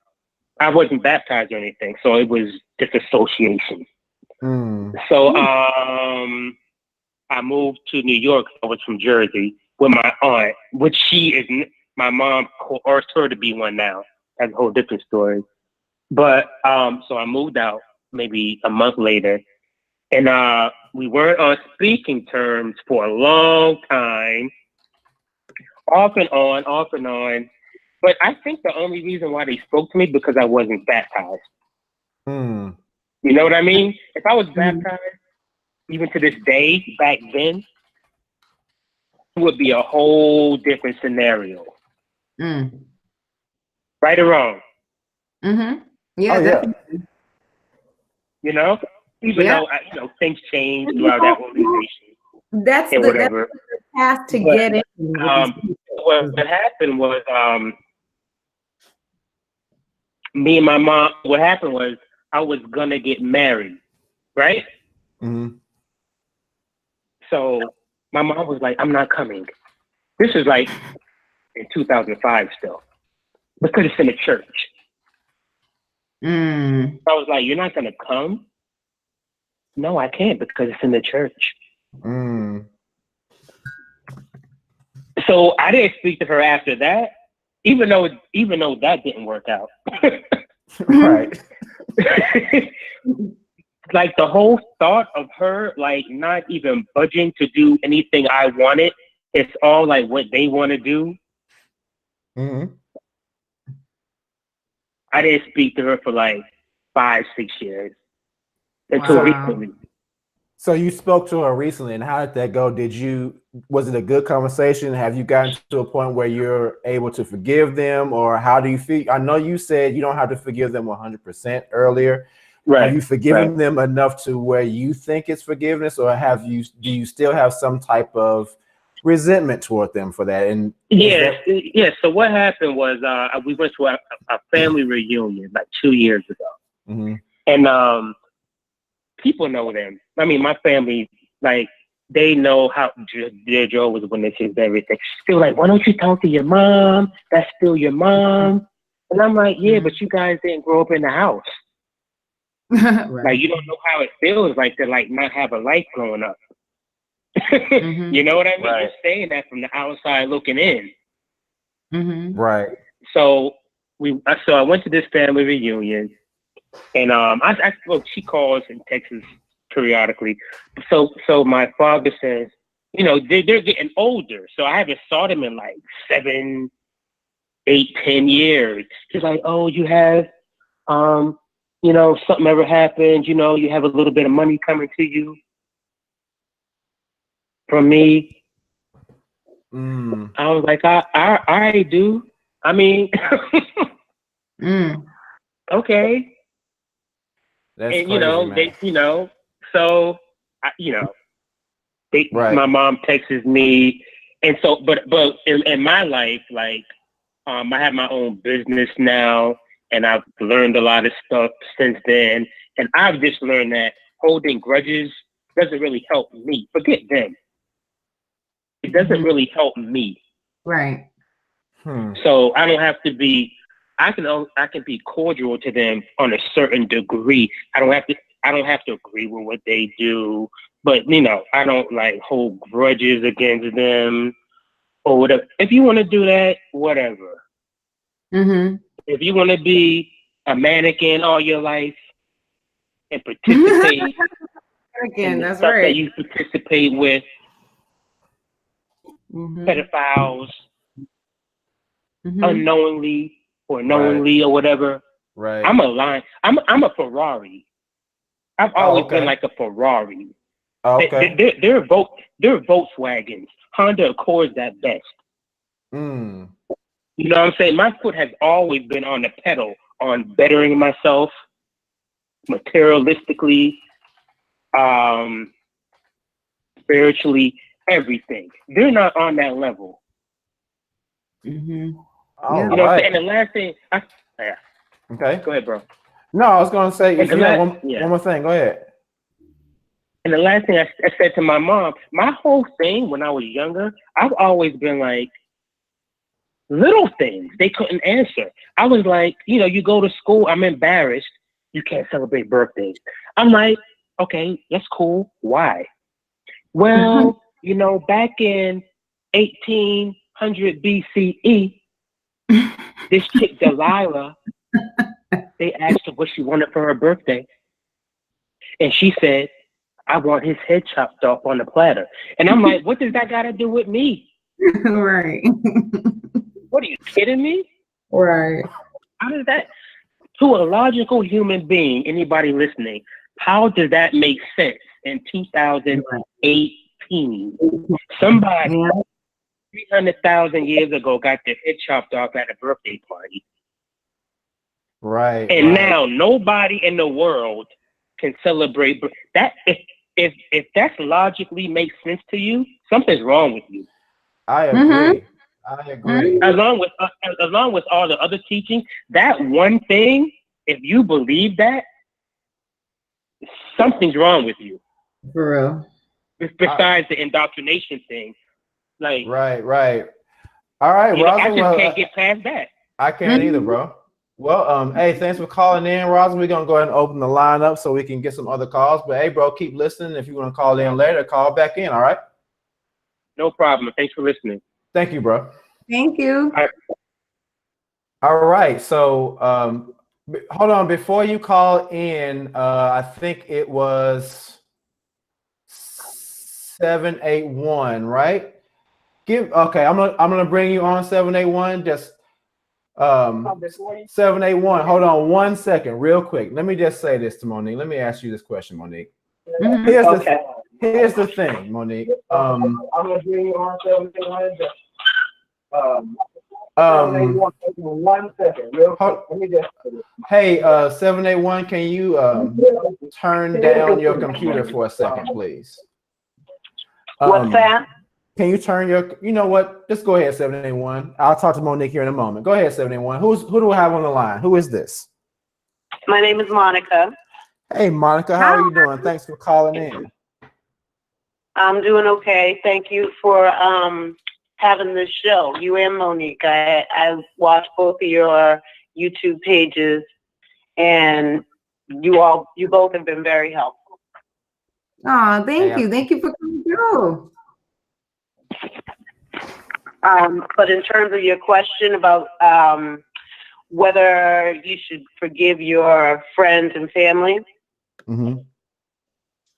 I wasn't baptized or anything. So it was just association. So I moved to New York. I was from Jersey with my aunt, which she is my mom coerced her to be one now. That's a whole different story. But so I moved out maybe a month later, and we weren't on speaking terms for a long time, off and on. But I think the only reason why they spoke to me because I wasn't baptized. You know what I mean? If I was baptized, even to this day, back then, it would be a whole different scenario. Right or wrong? Yeah, definitely. You know? Even though, things change throughout that organization. That's the path to get in. What happened was, me and my mom, what happened was, I was gonna get married, right? So my mom was like, I'm not coming. This is like in 2005 still, because it's in the church. I was like, you're not gonna come? No, I can't because it's in the church. So I didn't speak to her after that, even though that didn't work out. Right. Like the whole thought of her like not even budging to do anything I wanted, it's all like what they want to do. I didn't speak to her for like 5-6 years until recently. So you spoke to her recently, and how did that go? Was it a good conversation? Have you gotten to a point where you're able to forgive them, or how do you feel? I know you said you don't have to forgive them 100% earlier. Right. Have you forgiven them enough to where you think it's forgiveness, or do you still have some type of resentment toward them for that? And So what happened was we went to a family reunion like 2 years ago, and people know them. I mean, my family, like, they know how their Jehovah's Witnesses, everything. They were like, why don't you talk to your mom? That's still your mom. And I'm like, yeah, but you guys didn't grow up in the house. Right. Like, you don't know how it feels like to like not have a life growing up. You know what I mean? You're saying that from the outside looking in. Right. So so I went to this family reunion, and well, she calls and texts periodically. So my father says, they're getting older, so I haven't saw them in like 7, 8, 10 years. He's like, oh, you have, something ever happened, you have a little bit of money coming to you from me. I was like, I do. I mean, okay. That's And crazy, they, so right. my mom texts me, and so, but in my life, like, I have my own business now, and I've learned a lot of stuff since then, and I've just learned that holding grudges doesn't really help me. Forget them. It doesn't really help me. Right. So I don't have to be. I can be cordial to them on a certain degree. I don't have to agree with what they do, but I don't like hold grudges against them or whatever. If you want to do that, whatever. If you want to be a mannequin all your life and participate Again, in the that's stuff right. that you participate with, pedophiles, unknowingly or knowingly or whatever. Right. I'm a Ferrari. I've always been like a Ferrari. Okay. They're Volkswagens. Honda Accords at best. You know what I'm saying? My foot has always been on the pedal, on bettering myself materialistically, spiritually, everything. They're not on that level. All you know what I'm saying? And the last thing, okay. Go ahead, bro. No, I was going to say, one more thing. Go ahead. And the last thing I said to my mom, my whole thing when I was younger, I've always been like, little things they couldn't answer. I was like, you go to school, I'm embarrassed. You can't celebrate birthdays. I'm like, okay, that's cool. Why? Well, back in 1800 BCE, this chick Delilah, they asked her what she wanted for her birthday. And she said, I want his head chopped off on the platter. And I'm like, what does that got to do with me? Right. What, are you kidding me? Right. How does that, to a logical human being, anybody listening, how does that make sense in 2018? Somebody 300,000 years ago got their head chopped off at a birthday party. Right. And now nobody in the world can celebrate that. If that logically makes sense to you, something's wrong with you. I agree. I agree. Along with all the other teaching, that one thing, if you believe that, something's wrong with you. For real. Besides the indoctrination thing, like right. All right, I just can't get past that. I can't either, bro. Well, hey, thanks for calling in, Rosin. We're gonna go ahead and open the line up so we can get some other calls. But hey, bro, keep listening. If you want to call in later, call back in. All right. No problem. Thanks for listening. Thank you, bro. Thank you. All right. So, hold on. Before you call in, I think it was 781, right? Okay. I'm gonna bring you on 781. Just 781. Hold on 1 second, real quick. Let me just say this to Monique. Let me ask you this question, Monique. Here's the thing, Monique. I'm gonna bring you on 781. 1 second, real quick. Let me just say this. Hey, 781, can you turn down your computer for a second, please? What's that? Can you turn your, you know what? Just go ahead, 781. I'll talk to Monique here in a moment. Go ahead, 781. Who do I have on the line? Who is this? My name is Monica. Hey, Monica, how are you doing? Thanks for calling in. I'm doing okay. Thank you for having this show. You and Monique. I watched both of your YouTube pages, and you both have been very helpful. Oh, thank you. Thank you for coming through. But in terms of your question about whether you should forgive your friends and family. Mm-hmm.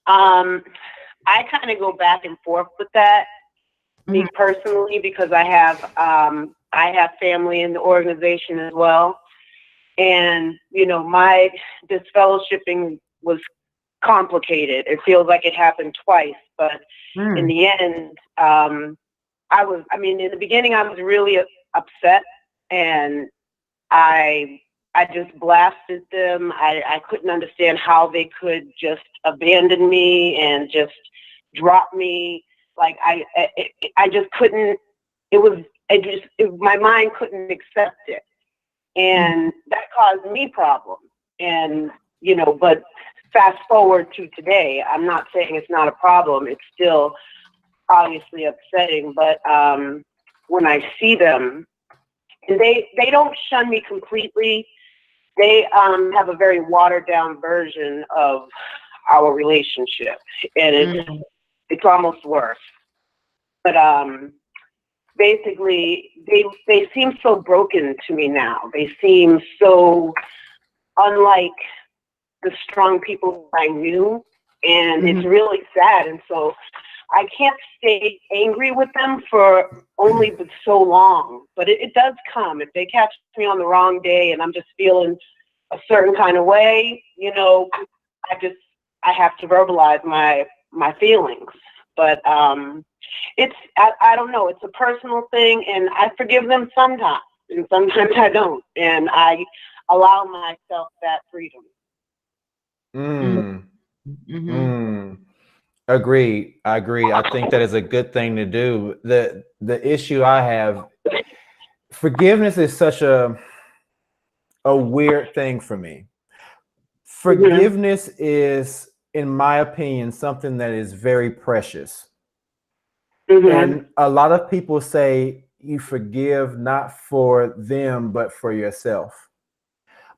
I kind of go back and forth with that, me personally, because I have family in the organization as well. And, you know, my disfellowshipping was complicated. It feels like it happened twice, but in the end, in the beginning, I was really upset, and I just blasted them. I couldn't understand how they could just abandon me and just drop me. Like I just couldn't. My mind couldn't accept it, and that caused me problems. And you know, but fast forward to today, I'm not saying it's not a problem. It's still obviously upsetting, but when I see them, and they don't shun me completely. They have a very watered down version of our relationship, and it's almost worse. But basically, they seem so broken to me now. They seem so unlike the strong people I knew, and it's really sad. And so I can't stay angry with them for only but so long, but it does come. If they catch me on the wrong day and I'm just feeling a certain kind of way, you know, I have to verbalize my feelings. But I don't know, it's a personal thing, and I forgive them sometimes, and sometimes I don't, and I allow myself that freedom. Agreed. I agree. I think that is a good thing to do. The issue I have, forgiveness is such a weird thing for me. Forgiveness is, in my opinion, something that is very precious. And a lot of people say you forgive not for them, but for yourself.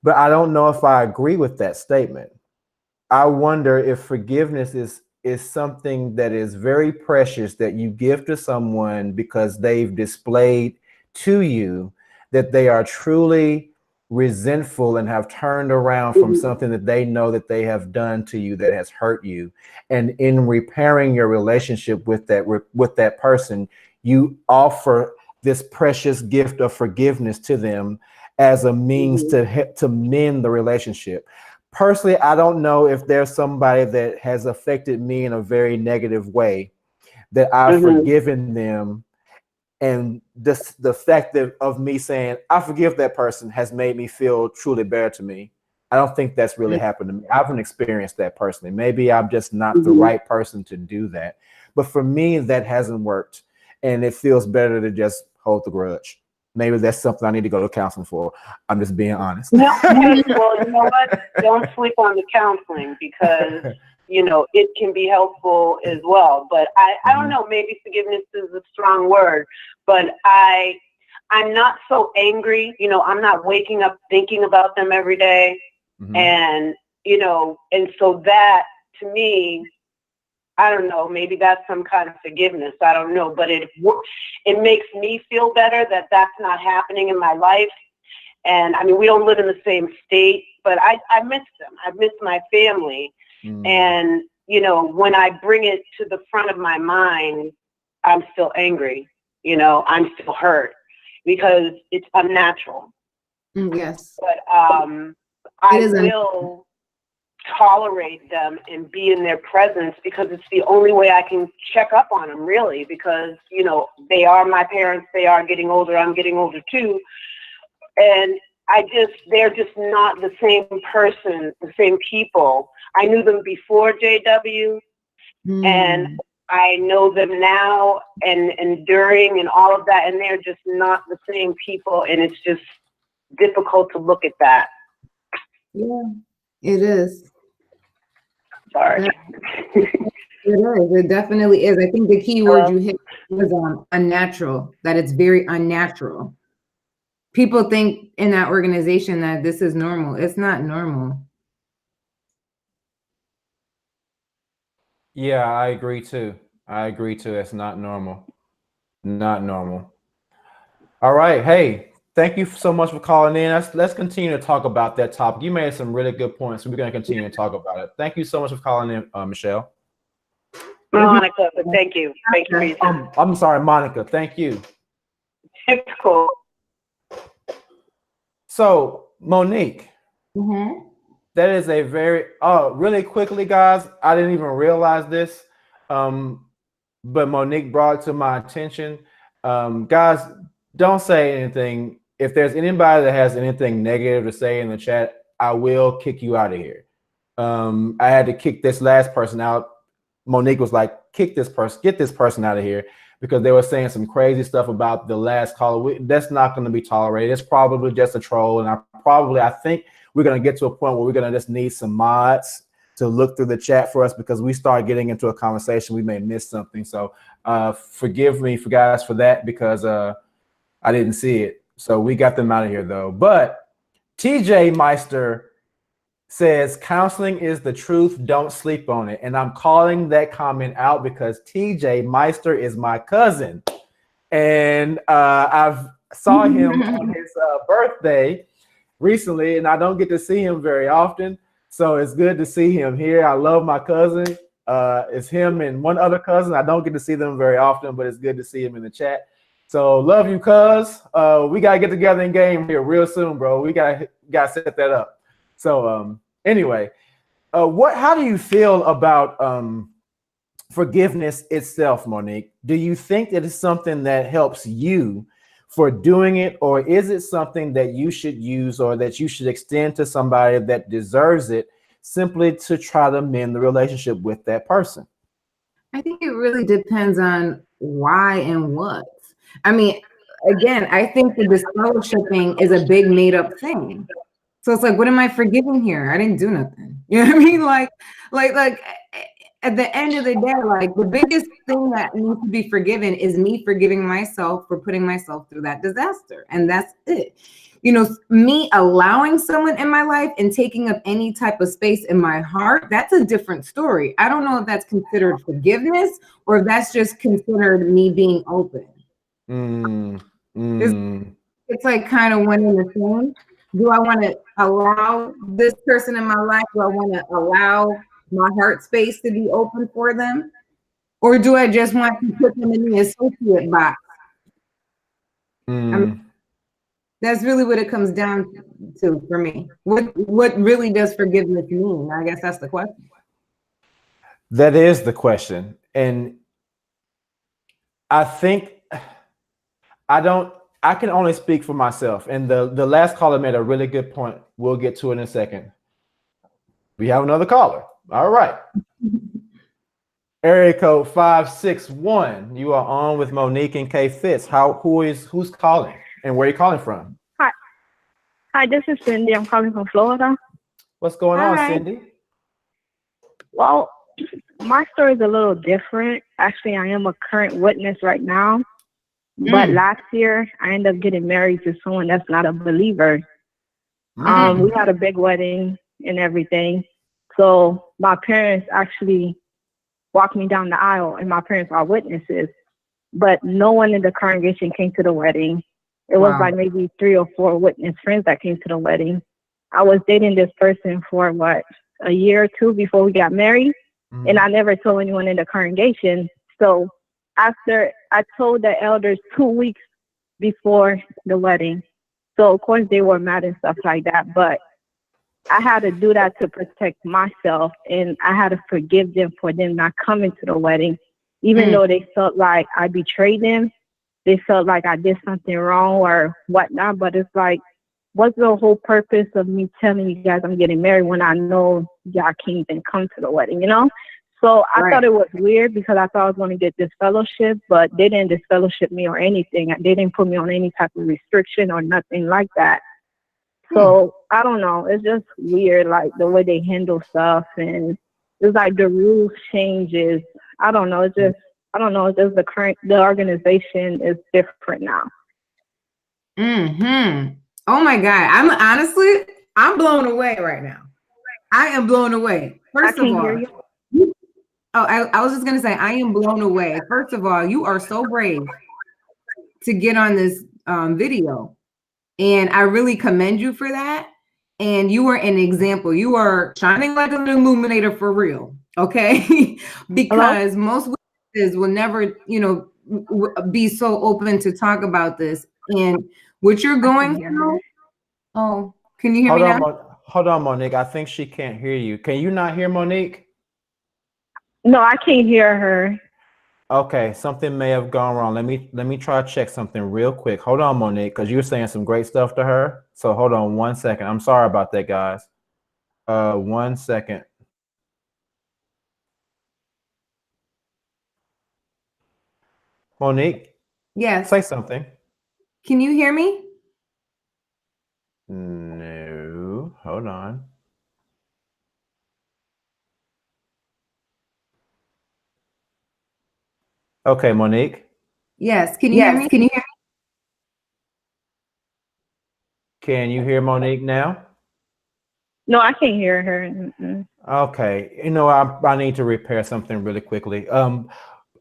But I don't know if I agree with that statement. I wonder if forgiveness is something that is very precious that you give to someone because they've displayed to you that they are truly resentful and have turned around from something that they know that they have done to you that has hurt you. And in repairing your relationship with that person, you offer this precious gift of forgiveness to them as a means to mend the relationship. Personally, I don't know if there's somebody that has affected me in a very negative way that I've forgiven them. And the fact of me saying, I forgive that person has made me feel truly better to me. I don't think that's really happened to me. I haven't experienced that personally. Maybe I'm just not the right person to do that. But for me, that hasn't worked. And it feels better to just hold the grudge. Maybe that's something I need to go to counseling for. I'm just being honest. Well, you know what? Don't sleep on the counseling, because, you know, it can be helpful as well. But I don't know, maybe forgiveness is a strong word, but I'm not so angry. You know, I'm not waking up thinking about them every day. And, you know, and so that to me, I don't know, maybe that's some kind of forgiveness. I don't know, but it makes me feel better that that's not happening in my life. And I mean, we don't live in the same state, but I miss them. I miss my family. And, you know, when I bring it to the front of my mind, I'm still angry. You know, I'm still hurt because it's unnatural. Yes. But I will tolerate them and be in their presence because it's the only way I can check up on them, really, because, you know, they are my parents. They are getting older. I'm getting older too. And they're just not the same person, the same people. I knew them before JW, and I know them now and during and all of that, and they're just not the same people, and it's just difficult to look at that. Yeah, it is. Sorry. It is. It definitely is. I think the key word you hit was unnatural, that it's very unnatural. People think in that organization that this is normal. It's not normal. Yeah, I agree too. It's not normal. Not normal. All right. Hey, Thank you so much for calling in. Let's continue to talk about that topic. You made some really good points. So we're going to continue to talk about it. Thank you so much for calling in, Michelle. Monica, thank you. Thank you for your time. I'm sorry, Monica. Thank you. It's cool. So, Monique, that is a very, really quickly, guys, I didn't even realize this, but Monique brought it to my attention. Guys, don't say anything. If there's anybody that has anything negative to say in the chat, I will kick you out of here. I had to kick this last person out. Monique was like, kick this person, get this person out of here, because they were saying some crazy stuff about the last caller. That's not going to be tolerated. It's probably just a troll. And I think we're going to get to a point where we're going to just need some mods to look through the chat for us, because we start getting into a conversation, we may miss something. So forgive me for guys for that, because I didn't see it. So we got them out of here though. But TJ Meister says counseling is the truth, don't sleep on it. And I'm calling that comment out because TJ Meister is my cousin. And I've saw him on his birthday recently, and I don't get to see him very often. So it's good to see him here. I love my cousin. It's him and one other cousin. I don't get to see them very often, but it's good to see him in the chat. So love you, cuz. We gotta get together in game here real soon, bro. We gotta set that up. So anyway, how do you feel about forgiveness itself, Monique? Do you think that it's something that helps you for doing it, or is it something that you should use or that you should extend to somebody that deserves it simply to try to mend the relationship with that person? I think it really depends on why and what. I mean, again, I think the disfellowshipping is a big made up thing. So it's like, what am I forgiving here? I didn't do nothing. You know what I mean? Like at the end of the day, like the biggest thing that needs to be forgiven is me forgiving myself for putting myself through that disaster. And that's it. You know, me allowing someone in my life and taking up any type of space in my heart, that's a different story. I don't know if that's considered forgiveness or if that's just considered me being open. It's like kind of one in the same. Do I want to allow this person in my life? Do I want to allow my heart space to be open for them? Or do I just want to put them in the associate box? I mean, that's really what it comes down to for me. What really does forgiveness mean? I guess that's the question. That is the question. And I think I can only speak for myself. And the last caller made a really good point. We'll get to it in a second. We have another caller. All right. Area code 561. You are on with Monique and K Fitz. Who's calling and where are you calling from? Hi, this is Cindy. I'm calling from Florida. What's going on, Cindy? Well, my story is a little different. Actually, I am a current witness right now. But last year, I ended up getting married to someone that's not a believer. We had a big wedding and everything. So my parents actually walked me down the aisle, and my parents are witnesses. But no one in the congregation came to the wedding. It was like maybe 3 or 4 witness friends that came to the wedding. I was dating this person for a year or 2 before we got married, and I never told anyone in the congregation. So after I told the elders 2 weeks before the wedding. So of course they were mad and stuff like that, but I had to do that to protect myself, and I had to forgive them for them not coming to the wedding, even though they felt like I betrayed them. They felt like I did something wrong or whatnot, but it's like, what's the whole purpose of me telling you guys I'm getting married when I know y'all can't even come to the wedding, you know? So I thought it was weird because I thought I was going to get this fellowship, but they didn't disfellowship me or anything. They didn't put me on any type of restriction or nothing like that. So I don't know. It's just weird, like the way they handle stuff, and it's like the rules changes. I don't know. It's just the organization is different now. Oh my God. I'm blown away right now. I am blown away. First of all, I was just going to say, I am blown away. First of all, you are so brave to get on this video. And I really commend you for that. And you are an example. You are shining like an illuminator for real. Okay. Because most witnesses will never, you know, be so open to talk about this. And what you're going through. Oh, can you hear me now? Hold on, Monique. I think she can't hear you. Can you not hear Monique? No, I can't hear her. Okay, something may have gone wrong. Let me try to check something real quick. Hold on, Monique, because you're saying some great stuff to her. So hold on 1 second. I'm sorry about that, guys. 1 second. Monique? Yes. Say something. Can you hear me? No. Hold on. Okay, Monique. Yes. Can you hear me? Can you hear me? Can you hear Monique now? No, I can't hear her. Mm-mm. Okay. You know, I need to repair something really quickly.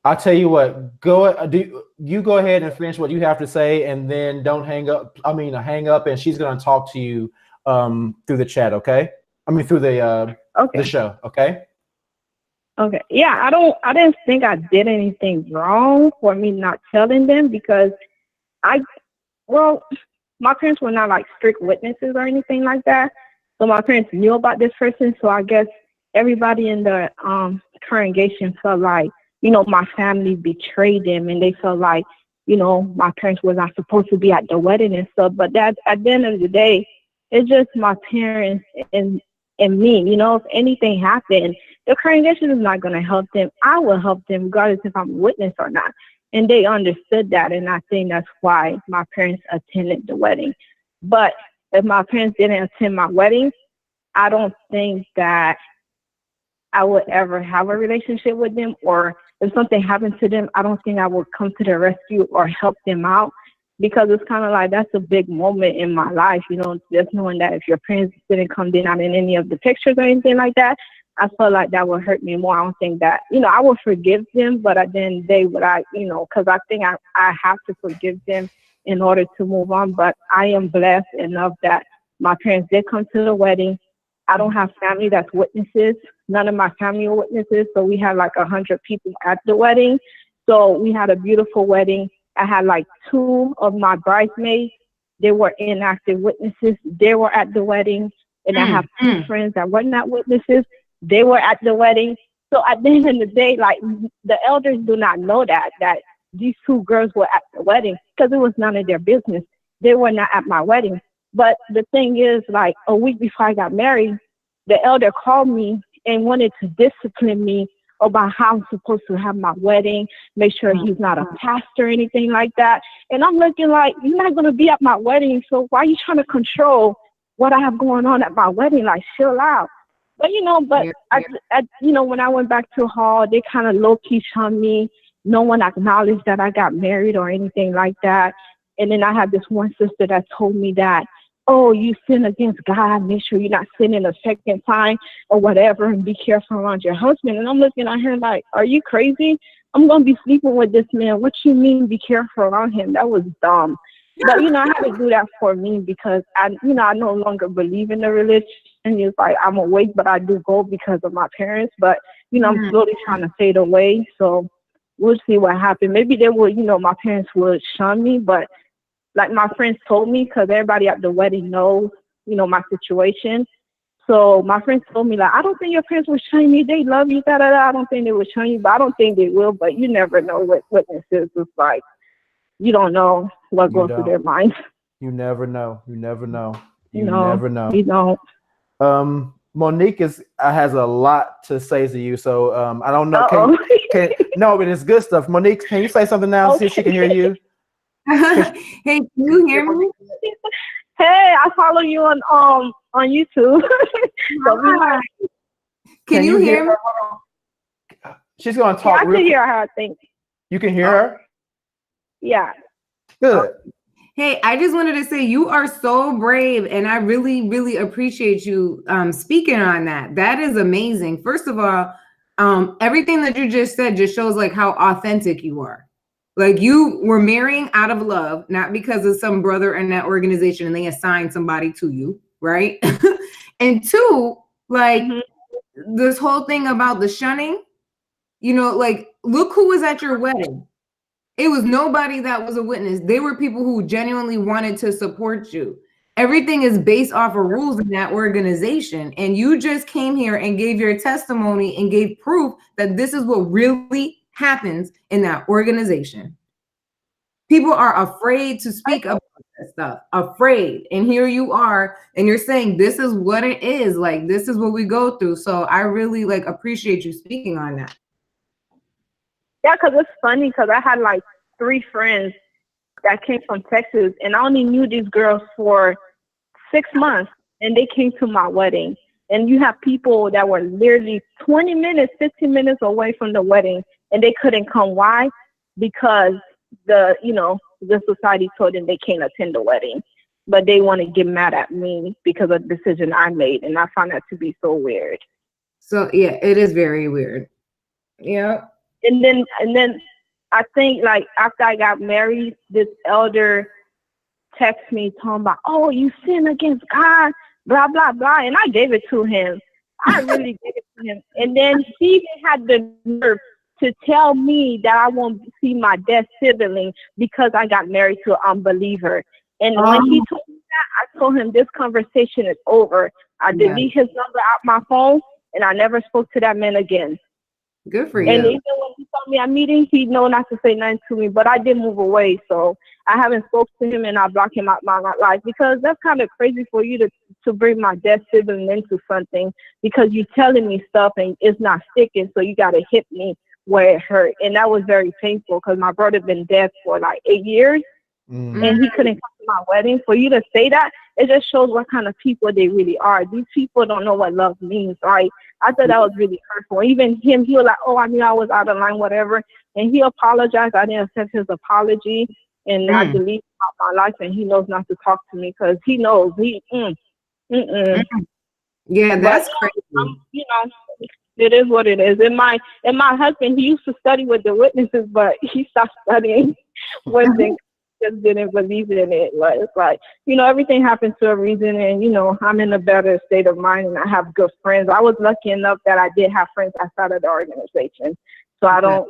I'll tell you what, go ahead and finish what you have to say, and then don't hang up. Hang up, and she's gonna talk to you through the chat, okay? Through the show, okay? Okay. Yeah, I didn't think I did anything wrong for me not telling them, because my parents were not like strict witnesses or anything like that. So my parents knew about this person. So I guess everybody in the congregation felt like, you know, my family betrayed them, and they felt like, you know, my parents were not supposed to be at the wedding and stuff. But that, at the end of the day, it's just my parents and me. You know, if anything happened, the congregation is not going to help them. I will help them regardless if I'm a witness or not. And they understood that, and I think that's why my parents attended the wedding. But if my parents didn't attend my wedding, I don't think that I would ever have a relationship with them, or if something happened to them, I don't think I would come to their rescue or help them out, because it's kind of like, that's a big moment in my life, you know, just knowing that if your parents didn't come out in any of the pictures or anything like that, I felt like that would hurt me more. I don't think that, you know, I would forgive them, but at the end of the day, because I think I have to forgive them in order to move on. But I am blessed enough that my parents did come to the wedding. I don't have family that's witnesses. None of my family are witnesses. So we had like 100 people at the wedding. So we had a beautiful wedding. I had like 2 of my bridesmaids. They were inactive witnesses. They were at the wedding. And I have 2 friends that were not witnesses. They were at the wedding. So at the end of the day, like, the elders do not know that these 2 girls were at the wedding, because it was none of their business. They were not at my wedding. But the thing is, like, a week before I got married, the elder called me and wanted to discipline me about how I'm supposed to have my wedding, make sure he's not a pastor or anything like that. And I'm looking like, you're not going to be at my wedding, so why are you trying to control what I have going on at my wedding? Like, chill out. But, you know, when I went back to hall, they kind of low-key shunned me. No one acknowledged that I got married or anything like that. And then I had this one sister that told me that, oh, you sin against God, make sure you're not sinning a second time or whatever, and be careful around your husband. And I'm looking at her like, are you crazy? I'm going to be sleeping with this man. What you mean be careful around him? That was dumb. But, you know, I had to do that for me, because I no longer believe in the religion. And it's like, I'm awake, but I do go because of my parents. But, you know, I'm slowly trying to fade away. So we'll see what happens. Maybe they will, you know, my parents would shun me, but like my friends told me, because everybody at the wedding knows, you know, my situation. So my friends told me, like, I don't think your parents will shun you. They love you, da da da. I don't think they will shun you, but I don't think they will. But you never know what witnesses is like. You don't know what goes through their minds. You never know. You never know. You No, never know. You don't. Monique has a lot to say to you, so I don't know. No, but it's good stuff. Monique, can you say something now? Okay. See if she can hear you. Hey, can you hear me? Hey, I follow you on YouTube. Can you hear me? She's gonna talk. Yeah, I can hear her, I think. You can hear her? Yeah. Good. Hey, I just wanted to say you are so brave, and I really, really appreciate you speaking on that. That is amazing. First of all, everything that you just said just shows like how authentic you are. Like you were marrying out of love, not because of some brother in that organization and they assigned somebody to you, right? And two, like this whole thing about the shunning, you know, like look who was at your wedding. It was nobody that was a witness. They were people who genuinely wanted to support you. Everything is based off of rules in that organization. And you just came here and gave your testimony and gave proof that this is what really happens in that organization. People are afraid to speak about that stuff, afraid. And here you are, and you're saying this is what it is. Like, this is what we go through. So I really like appreciate you speaking on that. Yeah, because it's funny because I had like 3 friends that came from Texas, and I only knew these girls for 6 months, and they came to my wedding. And you have people that were literally 20 minutes, 15 minutes away from the wedding, and they couldn't come. Why? Because the society told them they can't attend the wedding. But they want to get mad at me because of the decision I made, and I found that to be so weird. So yeah, it is very weird. Yeah. And then I think like after I got married, this elder texted me talking about, oh, you sin against God, blah, blah, blah. And I gave it to him. I really gave it to him. And then he even had the nerve to tell me that I won't see my dead sibling because I got married to an unbeliever. And when he told me that, I told him this conversation is over. I delete his number out my phone, and I never spoke to that man again. Good for you. And even when he saw me at meetings, he know not to say nothing to me, but I did move away. So I haven't spoken to him, and I blocked him out my life because that's kind of crazy for you to bring my dead sibling into something because you're telling me stuff and it's not sticking. So you got to hit me where it hurt. And that was very painful because my brother been dead for like 8 years and he couldn't come to my wedding. For you to say that, it just shows what kind of people they really are. These people don't know what love means. I thought that was really hurtful. Even him, he was like, oh, I knew I was out of line, whatever. And he apologized. I didn't accept his apology. And I deleted him out my life, and he knows not to talk to me because he knows Yeah, that's crazy. It is what it is. And my husband, he used to study with the witnesses, but he stopped studying when they just didn't believe in it. Like, it's like, everything happens to a reason, and I'm in a better state of mind, and I have good friends. I was lucky enough that I did have friends outside of the organization. So I don't,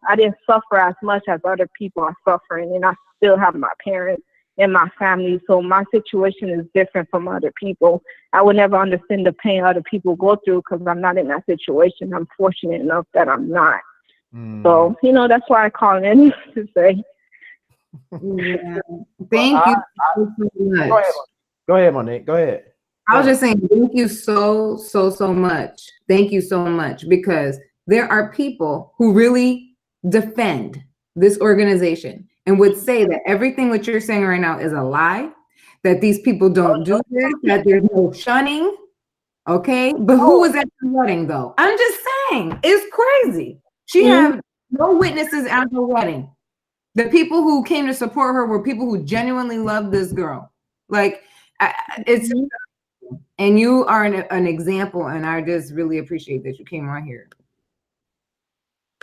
I didn't suffer as much as other people are suffering, and I still have my parents and my family. So my situation is different from other people. I would never understand the pain other people go through because I'm not in that situation. I'm fortunate enough that I'm not. So, that's why I call in to say. Yeah. Thank you so much. Go ahead, Monique. Go ahead. I was just saying thank you so much. Thank you so much because there are people who really defend this organization and would say that everything what you're saying right now is a lie, that these people don't do this, that there's no shunning. Okay. But who was at the wedding though? I'm just saying it's crazy. She had no witnesses at her wedding. The people who came to support her were people who genuinely loved this girl. Like it's, and you are an example. And I just really appreciate that you came on here.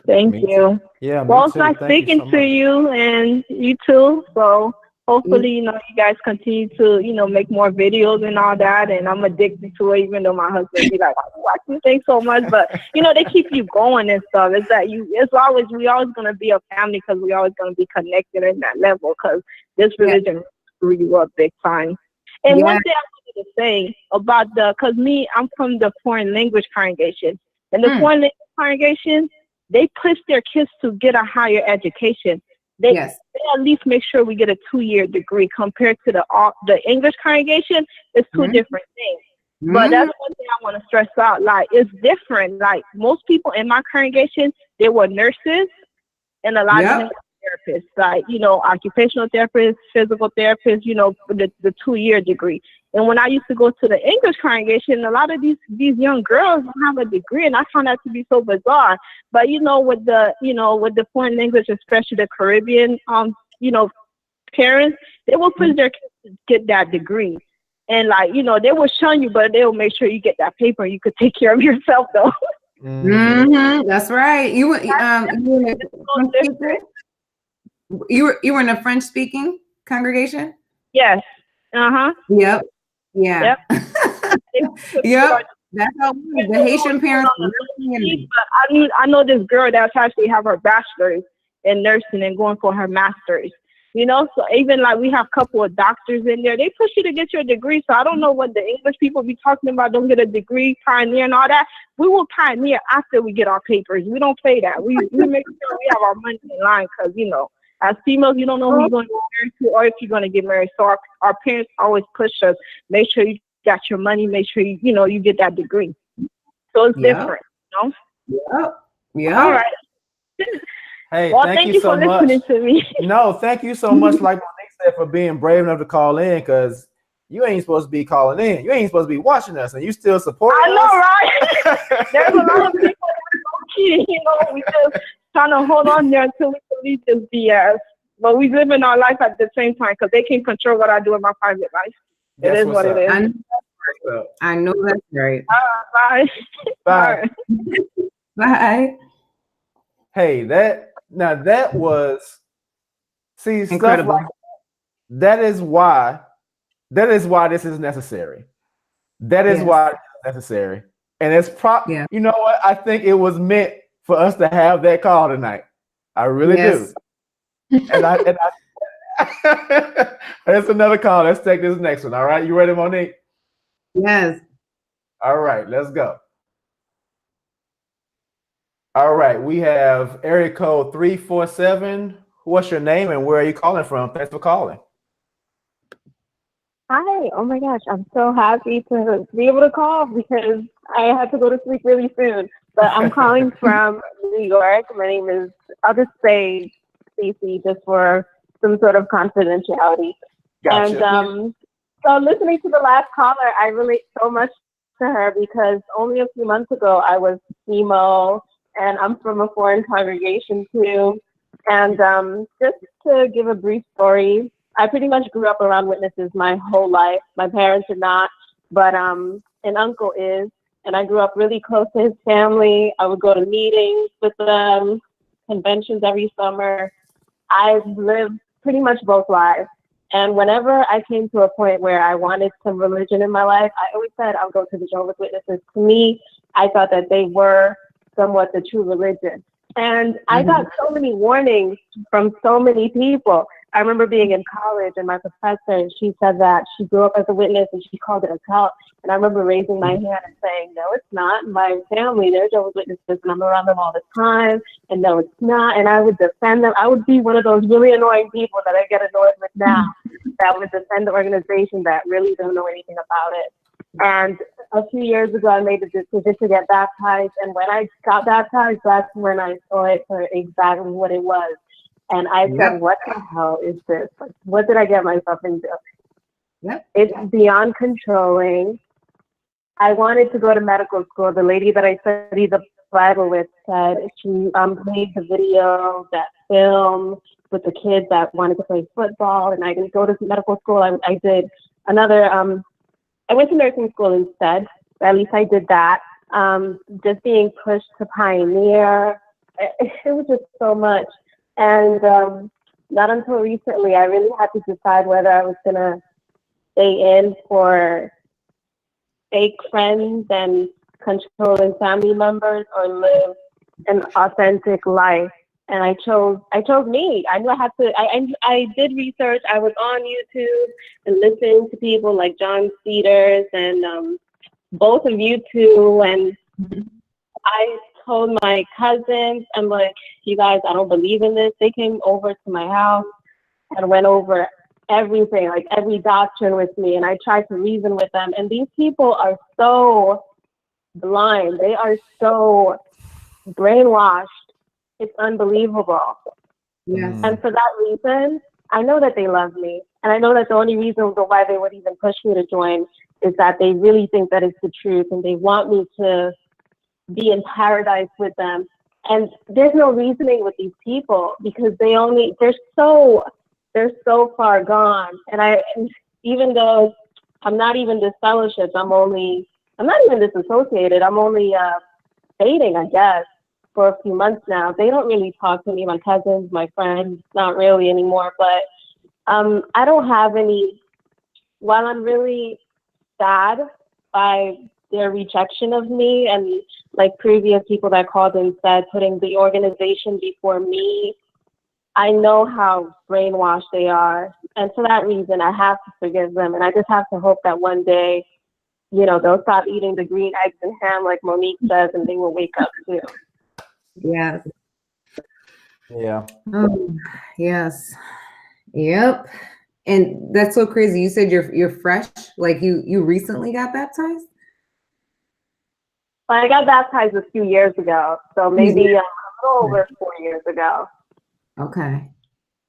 Thank you. Yeah. Well, it's nice speaking to you and you too. So hopefully, you guys continue to, make more videos and all that. And I'm addicted to it, even though my husband be like, why do you think so much? But, they keep you going and stuff. It's that we always going to be a family because we always going to be connected in that level because this religion screw you up big time. And one thing I wanted to say about because I'm from the foreign language congregation. And the foreign language congregation, they push their kids to get a higher education. They at least make sure we get a 2-year degree compared to the English congregation. It's 2 different things. But that's one thing I want to stress out. Like, it's different. Like, most people in my congregation, they were nurses and a lot of them were therapists. Like, occupational therapists, physical therapists, the 2-year degree. And when I used to go to the English congregation, a lot of these young girls don't have a degree, and I found that to be so bizarre. But with the foreign language, especially the Caribbean, parents, they will push their kids to get that degree, and they will shun you, but they will make sure you get that paper. You could take care of yourself, though. That's right. You were in a French speaking congregation? Yes. Uh-huh. Yep. Yeah. Yep. Yep. That's how the Haitian parents. But I know this girl that's actually have her bachelor's in nursing and going for her master's. You know, so even like we have a couple of doctors in there, they push you to get your degree. So I don't know what the English people be talking about. Don't get a degree, pioneer, and all that. We will pioneer after we get our papers. We don't play that. We make sure we have our money in line because, you know, as females, you don't know who you're going to get married to or if you're going to get married. So our parents always push us. Make sure you got your money. Make sure you get that degree. So it's different, you know? Yeah. All right. Hey, well, thank you so for much. listening to me. No, thank you so much, like Monique said, for being brave enough to call in, because you ain't supposed to be calling in. You ain't supposed to be watching us, and you still supporting us. I know, right? There's a lot of people that are key, you know, we just trying to hold on there until we can leave this BS. But we live in our life at the same time because they can't control what I do in my private life. It is what it is. I know that's right. Bye. Bye. Bye. Hey, that was incredible. Stuff like that is why this is necessary. That is why it's necessary. And it's you know what? I think it was meant for us to have that call tonight. I really do. And I there's another call. Let's take this next one. All right. You ready, Monique? Yes. All right, let's go. All right, we have area code 347. What's your name and where are you calling from? Thanks for calling. Hi. Oh my gosh, I'm so happy to be able to call because I had to go to sleep really soon. But I'm calling from New York. My name is, I'll just say Stacey just for some sort of confidentiality. Gotcha. And so listening to the last caller, I relate so much to her because only a few months ago I was emo and I'm from a foreign congregation too. And just to give a brief story, I pretty much grew up around witnesses my whole life. My parents are not, but an uncle is. And I grew up really close to his family. I would go to meetings with them, conventions every summer. I've lived pretty much both lives. And whenever I came to a point where I wanted some religion in my life, I always said I'll go to the Jehovah's Witnesses. To me, I thought that they were somewhat the true religion. And I got so many warnings from so many people. I remember being in college and my professor, she said that she grew up as a witness and she called it a cult. And I remember raising my hand and saying, no, it's not. My family, they're Jehovah's Witnesses and I'm around them all the time. And no, it's not. And I would defend them. I would be one of those really annoying people that I get annoyed with now that would defend the organization that really don't know anything about it. And a few years ago, I made the decision to get baptized. And when I got baptized, that's when I saw it for exactly what it was. And I said, what the hell is this? Like, what did I get myself into? It's beyond controlling. I wanted to go to medical school. The lady that I studied the Bible with said she played the video, that film with the kids that wanted to play football. And I didn't go to medical school. I did another, I went to nursing school instead. At least I did that. Just being pushed to pioneer. It was just so much. And not until recently, I really had to decide whether I was going to stay in for fake friends and controlling family members or live an authentic life. And I chose me. I knew I had to, I did research. I was on YouTube and listening to people like John Cedars and both of you too. And I told my cousins, I'm like, you guys, I don't believe in this. They came over to my house and went over everything, like every doctrine with me. And I tried to reason with them. And these people are so blind. They are so brainwashed. It's unbelievable. Yes. And for that reason, I know that they love me. And I know that the only reason why they would even push me to join is that they really think that it's the truth and they want me to be in paradise with them. And there's no reasoning with these people because they're so far gone. And even though I'm not even disfellowshipped, I'm not even disassociated. I'm only fading, I guess. for a few months now. They don't really talk to me, my cousins, my friends, not really anymore. But I don't have any, while I'm really sad by their rejection of me and like previous people that called and said putting the organization before me, I know how brainwashed they are. And for that reason, I have to forgive them. And I just have to hope that one day, you know, they'll stop eating the green eggs and ham like Monique says, and they will wake up too. Yes. Yeah. Oh, yes. Yep. And that's so crazy. You said you're fresh, like you recently got baptized? I got baptized a few years ago, so maybe a little over 4 years ago. Okay.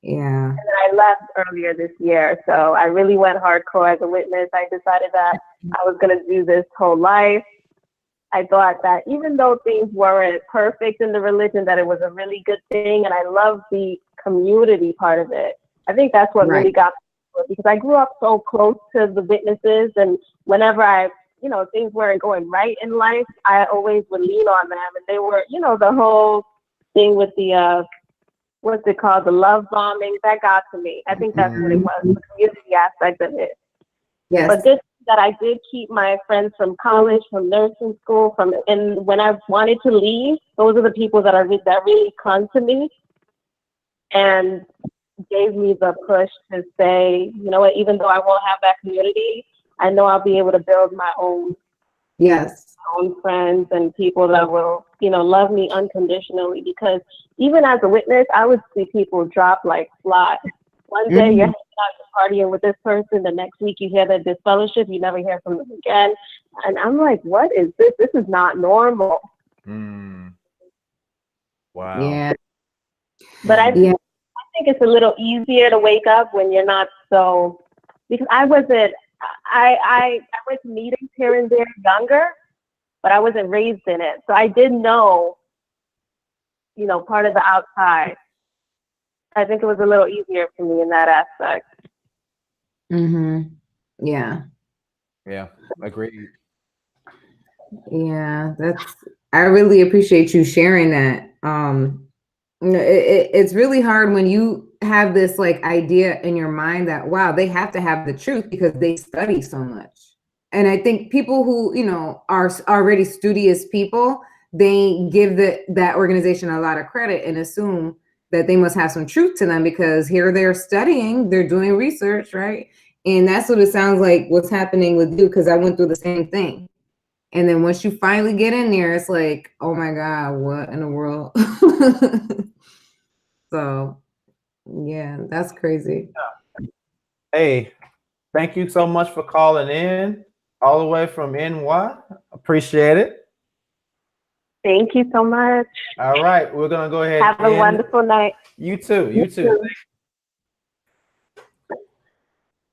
Yeah. And then I left earlier this year, so I really went hardcore as a witness. I decided that I was going to do this whole life. I thought that even though things weren't perfect in the religion, that it was a really good thing, and I love the community part of it. I think that's what really got me, because I grew up so close to the witnesses, and whenever things weren't going right in life, I always would lean on them, and they were, the whole thing with the what's it called, the love bombing, that got to me. I think that's what it was, the community aspect of it. Yes. But this that I did keep my friends from college, from nursing school, and when I wanted to leave, those are the people that really clung to me and gave me the push to say, you know what, even though I won't have that community, I know I'll be able to build my own. Yes. Own friends and people that will, love me unconditionally. Because even as a witness, I would see people drop like flies. One day you're hanging out, you're partying with this person. The next week you hear that disfellowship, you never hear from them again. And I'm like, what is this? This is not normal. Wow. Yeah. But I think it's a little easier to wake up when you're not so, because I went to meetings here and there younger, but I wasn't raised in it. So I didn't know, part of the outside. I think it was a little easier for me in that aspect. Yeah. Yeah. Agreed. Yeah. I really appreciate you sharing that. It's really hard when you have this like idea in your mind that, wow, they have to have the truth because they study so much. And I think people who, are already studious people, they give that organization a lot of credit and assume that they must have some truth to them because here they're studying, they're doing research, right? And that's what it sounds like what's happening with you, because I went through the same thing. And then once you finally get in there, it's like, oh my God, what in the world? So, yeah, that's crazy. Hey, thank you so much for calling in all the way from NY. Appreciate it. Thank you so much. All right, we're gonna go ahead. Have a wonderful night. You too. You too.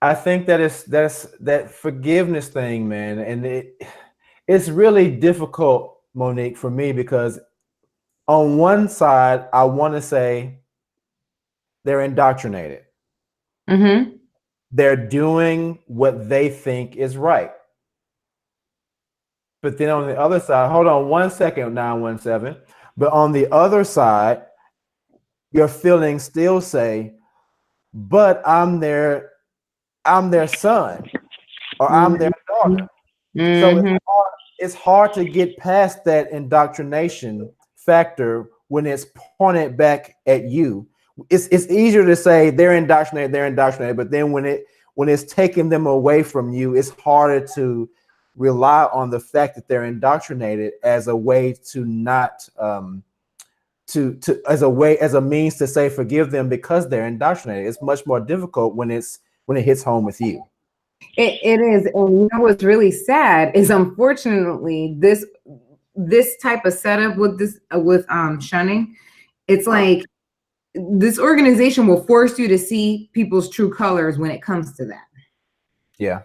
I think that's that forgiveness thing, man, and it's really difficult, Monique, for me because on one side, I want to say they're indoctrinated. They're doing what they think is right. But then on the other side, hold on 1 second, 917. But on the other side, your feelings still say, but I'm their son or I'm their daughter. So it's hard to get past that indoctrination factor when it's pointed back at you. It's easier to say they're indoctrinated, but then when it's taking them away from you, it's harder to rely on the fact that they're indoctrinated as a way to not as a means to say forgive them because they're indoctrinated. It's much more difficult when it hits home with you. It is, and what's really sad is unfortunately this type of setup with shunning, it's like this organization will force you to see people's true colors when it comes to that. Yeah.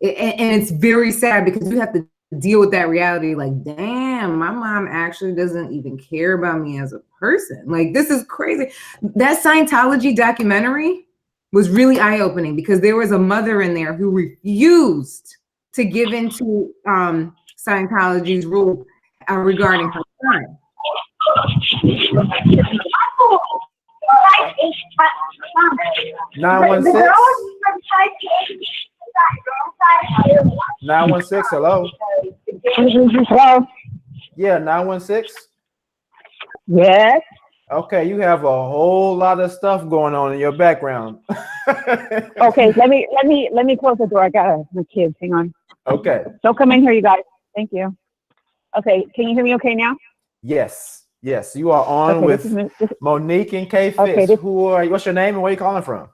And it's very sad because you have to deal with that reality. Like, damn, my mom actually doesn't even care about me as a person. Like, this is crazy. That Scientology documentary was really eye-opening because there was a mother in there who refused to give into Scientology's rule regarding her son. (916) 916, hello. Hello. Yeah, 916. Yes. Okay, you have a whole lot of stuff going on in your background. Okay, let me close the door. I got my kids. Hang on. Okay. Don't come in here, you guys. Thank you. Okay, can you hear me okay now? Yes, you are on Okay, with Monique and K Fitz. Okay, What's your name and where are you calling from?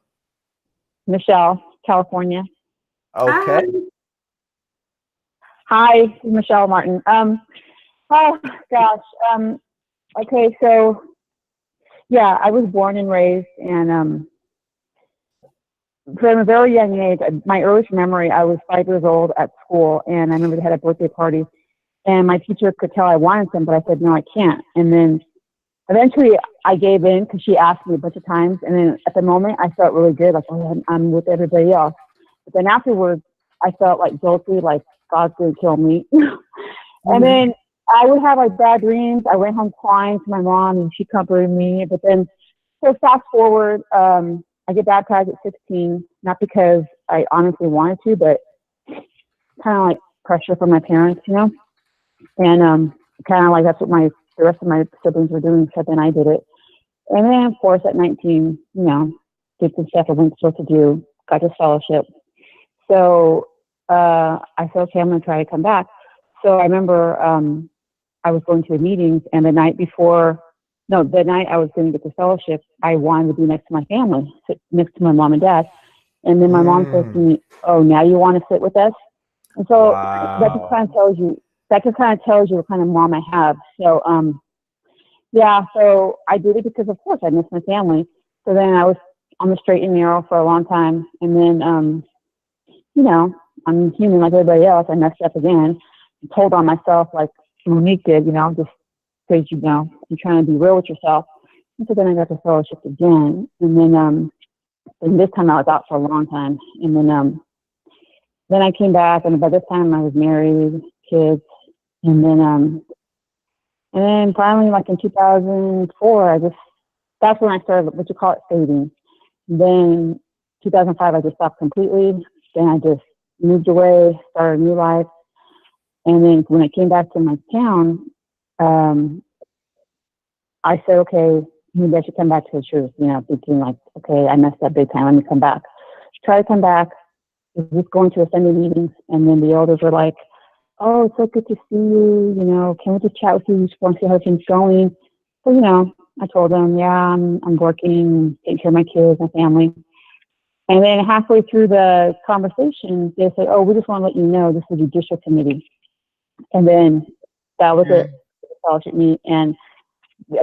Michelle, California. Okay. Hi, this is Michelle Martin. Oh gosh. Okay, so yeah, I was born and raised, and from a very young age, my earliest memory, I was 5 years old at school, and I remember they had a birthday party, and my teacher could tell I wanted some, but I said, no, I can't. And then eventually I gave in because she asked me a bunch of times, and then at the moment I felt really good, like, oh, I'm with everybody else. But then afterwards, I felt like guilty, like God's going to kill me. And then I would have like bad dreams. I went home crying to my mom, and she comforted me. But then, so fast forward, I get baptized at 16, not because I honestly wanted to, but kind of like pressure from my parents, you know? And kind of like that's what the rest of my siblings were doing, so then I did it. And then, of course, at 19, you know, did some stuff I wasn't supposed to do, got this fellowship. So I said, okay, I'm going to try to come back. So I remember I was going to the meetings, and the night I was going to get the fellowship, I wanted to be next to my family, sit next to my mom and dad. And then my mom said to me, oh, now you want to sit with us? And so that just kind of tells you what kind of mom I have. So, yeah, so I did it because, of course, I miss my family. So then I was on the straight and narrow for a long time. And then, you know, I'm human like everybody else. I messed up again. I told on myself like Monique did, you know, just because, you know, you're trying to be real with yourself. And so then I got the fellowship again. And this time I was out for a long time. And then I came back, and by this time I was married, kids. And then finally, like in 2004, that's when I started what you call it, fading. Then 2005, I just stopped completely. Then I just moved away, started a new life. And then when I came back to my town, I said, okay, maybe I should come back to the truth, you know, thinking like, okay, I messed up big time. Let me come back. Try to come back. I was just going to a Sunday meetings, and then the elders were like, oh, it's so good to see you. You know, can we just chat with you? Just want to see how things going. So, you know, I told them, yeah, I'm working, taking care of my kids, my family. And then halfway through the conversation, they said, oh, we just want to let you know this is a judicial committee. And then that was it, the fellowship meeting. And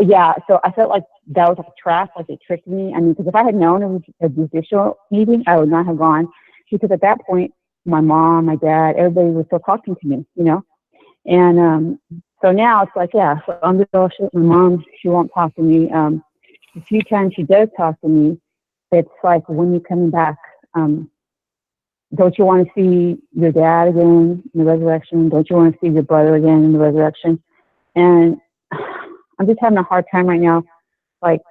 yeah, so I felt like that was like a trap, like they tricked me. I mean, because if I had known it was a judicial meeting, I would not have gone. Because at that point, my mom, my dad, everybody was still talking to me, you know? And so now it's like, yeah, so I'm the fellowship. My mom, she won't talk to me. The few times she does talk to me, it's like, when are you coming back? Don't you want to see your dad again in the resurrection? Don't you want to see your brother again in the resurrection? And I'm just having a hard time right now. Like,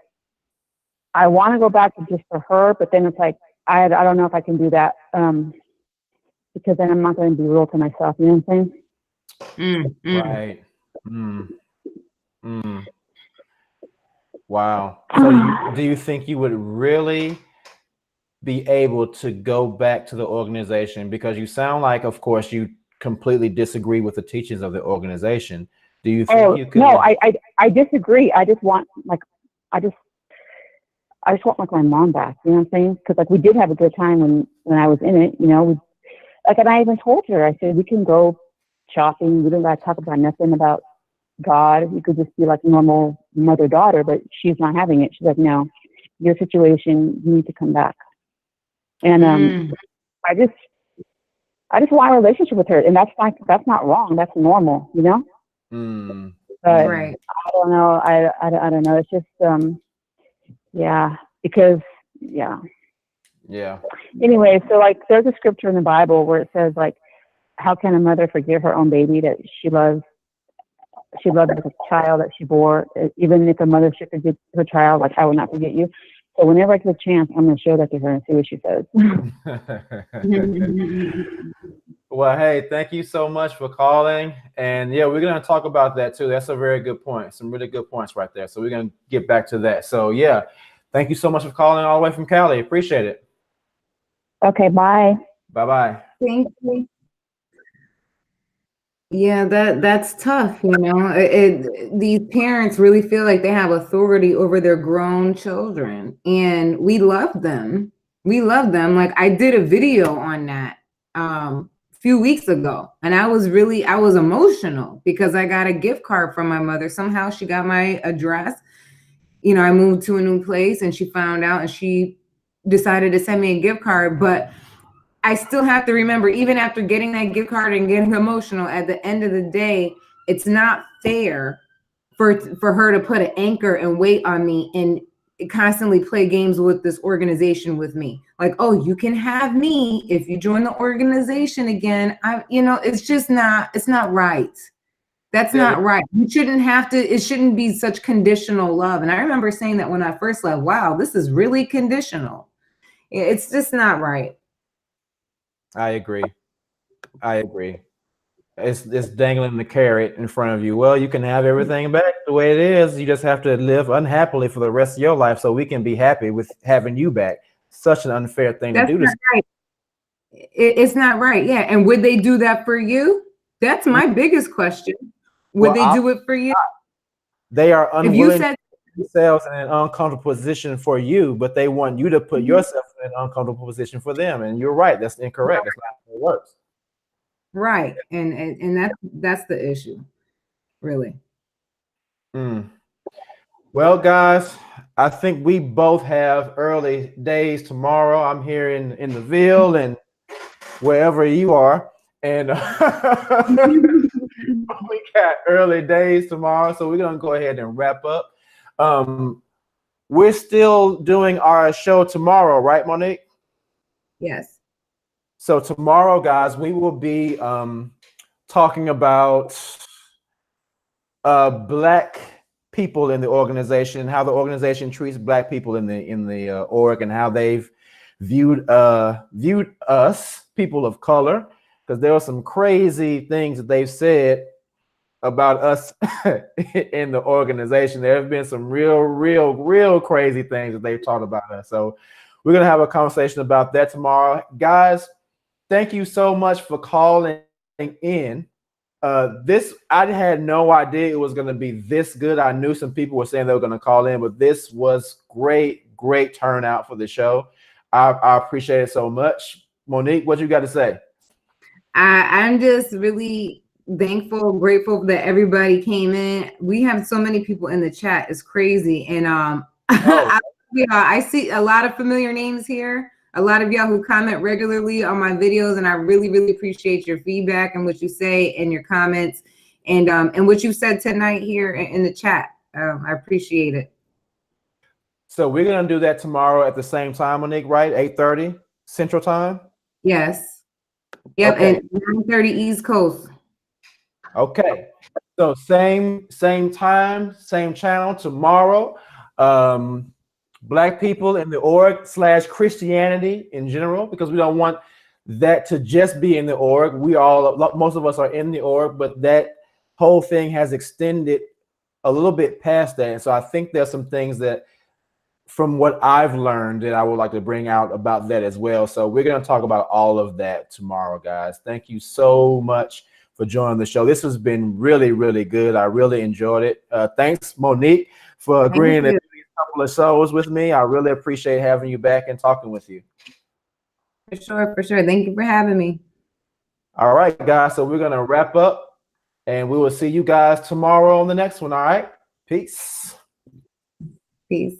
I want to go back just for her, but then it's like, I don't know if I can do that, because then I'm not going to be real to myself. You know what I'm saying? Right. Wow. So do you think you would really be able to go back to the organization? Because you sound like, of course, you completely disagree with the teachings of the organization. Do you think you could? No, I disagree. I just want I just want like my mom back. You know what I'm saying? Because like we did have a good time when I was in it. You know, and I even told her, I said, we can go shopping. We don't got to talk about nothing about God. You could just be like normal mother-daughter, but she's not having it. She's like, no, your situation, you need to come back. And I just want a relationship with her, and that's not wrong. That's normal, you know. But right. I don't know. I don't know. It's just yeah, because yeah. Anyway, so like there's a scripture in the Bible where it says like, how can a mother forgive her own baby that she loves she loved the child that she bore. Even if a mother should forget her child, like, I will not forget you. So whenever I get a chance, I'm going to show that to her and see what she says. Well, hey, thank you so much for calling. And yeah, we're going to talk about that too. That's a very good point. Some really good points right there. So we're going to get back to that. So yeah, thank you so much for calling all the way from Cali. Appreciate it. Okay, bye. Bye-bye. Thank you. Yeah, that's tough, you know. These parents really feel like they have authority over their grown children, and we love them. We love them. Like, I did a video on that a few weeks ago, and I was emotional because I got a gift card from my mother. Somehow she got my address. You know, I moved to a new place and she found out and she decided to send me a gift card, but I still have to remember, even after getting that gift card and getting emotional, at the end of the day, it's not fair for her to put an anchor and wait on me and constantly play games with this organization with me. Like, oh, you can have me if you join the organization again. It's not right. That's not right. You shouldn't have to, it shouldn't be such conditional love. And I remember saying that when I first left, wow, this is really conditional. It's just not right. I agree. It's dangling the carrot in front of you. Well, you can have everything back the way it is. You just have to live unhappily for the rest of your life so we can be happy with having you back. Such an unfair thing to do. Not right. It's not right. Yeah. And would they do that for you? That's my biggest question. Would they do it for you? They are unwilling if you said themselves in an uncomfortable position for you, but they want you to put yourself in an uncomfortable position for them. And you're right. That's incorrect. That's not how it works. Right. And that's the issue, really. Well, guys, I think we both have early days tomorrow. I'm here in the Ville and wherever you are. And we got early days tomorrow. So we're going to go ahead and wrap up. We're still doing our show tomorrow, right, Monique? Yes. So tomorrow, guys, we will be talking about Black people in the organization, how the organization treats Black people in the org, and how they've viewed us, people of color, because there are some crazy things that they've said about us in the organization. There have been some real crazy things that they've talked about us. So we're gonna have a conversation about that tomorrow, guys. Thank you so much for calling in. I had no idea it was going to be this good. I knew some people were saying they were going to call in, but this was great turnout for the show. I appreciate it so much. Monique, what you got to say? I'm just really thankful, grateful that everybody came in. We have so many people in the chat. It's crazy. And I see a lot of familiar names here. A lot of y'all who comment regularly on my videos, and I really appreciate your feedback and what you say and your comments, and what you said tonight here in the chat. I appreciate it. So we're gonna do that tomorrow at the same time, Monique, right? 8:30 Central Time. Yes. Yep. Okay. And 9:30 East Coast. Okay. So same time, same channel tomorrow. Black people in the org / Christianity in general, because we don't want that to just be in the org. Most of us are in the org, but that whole thing has extended a little bit past that. And so I think there's some things that, from what I've learned, that I would like to bring out about that as well. So we're going to talk about all of that tomorrow, guys. Thank you so much for joining the show. This has been really good. I really enjoyed it. Thanks, Monique, for agreeing to do these couple of shows with me. I really appreciate having you back and talking with you. For sure. Thank you for having me. All right, guys. So we're going to wrap up, and we will see you guys tomorrow on the next one. All right. Peace. Peace.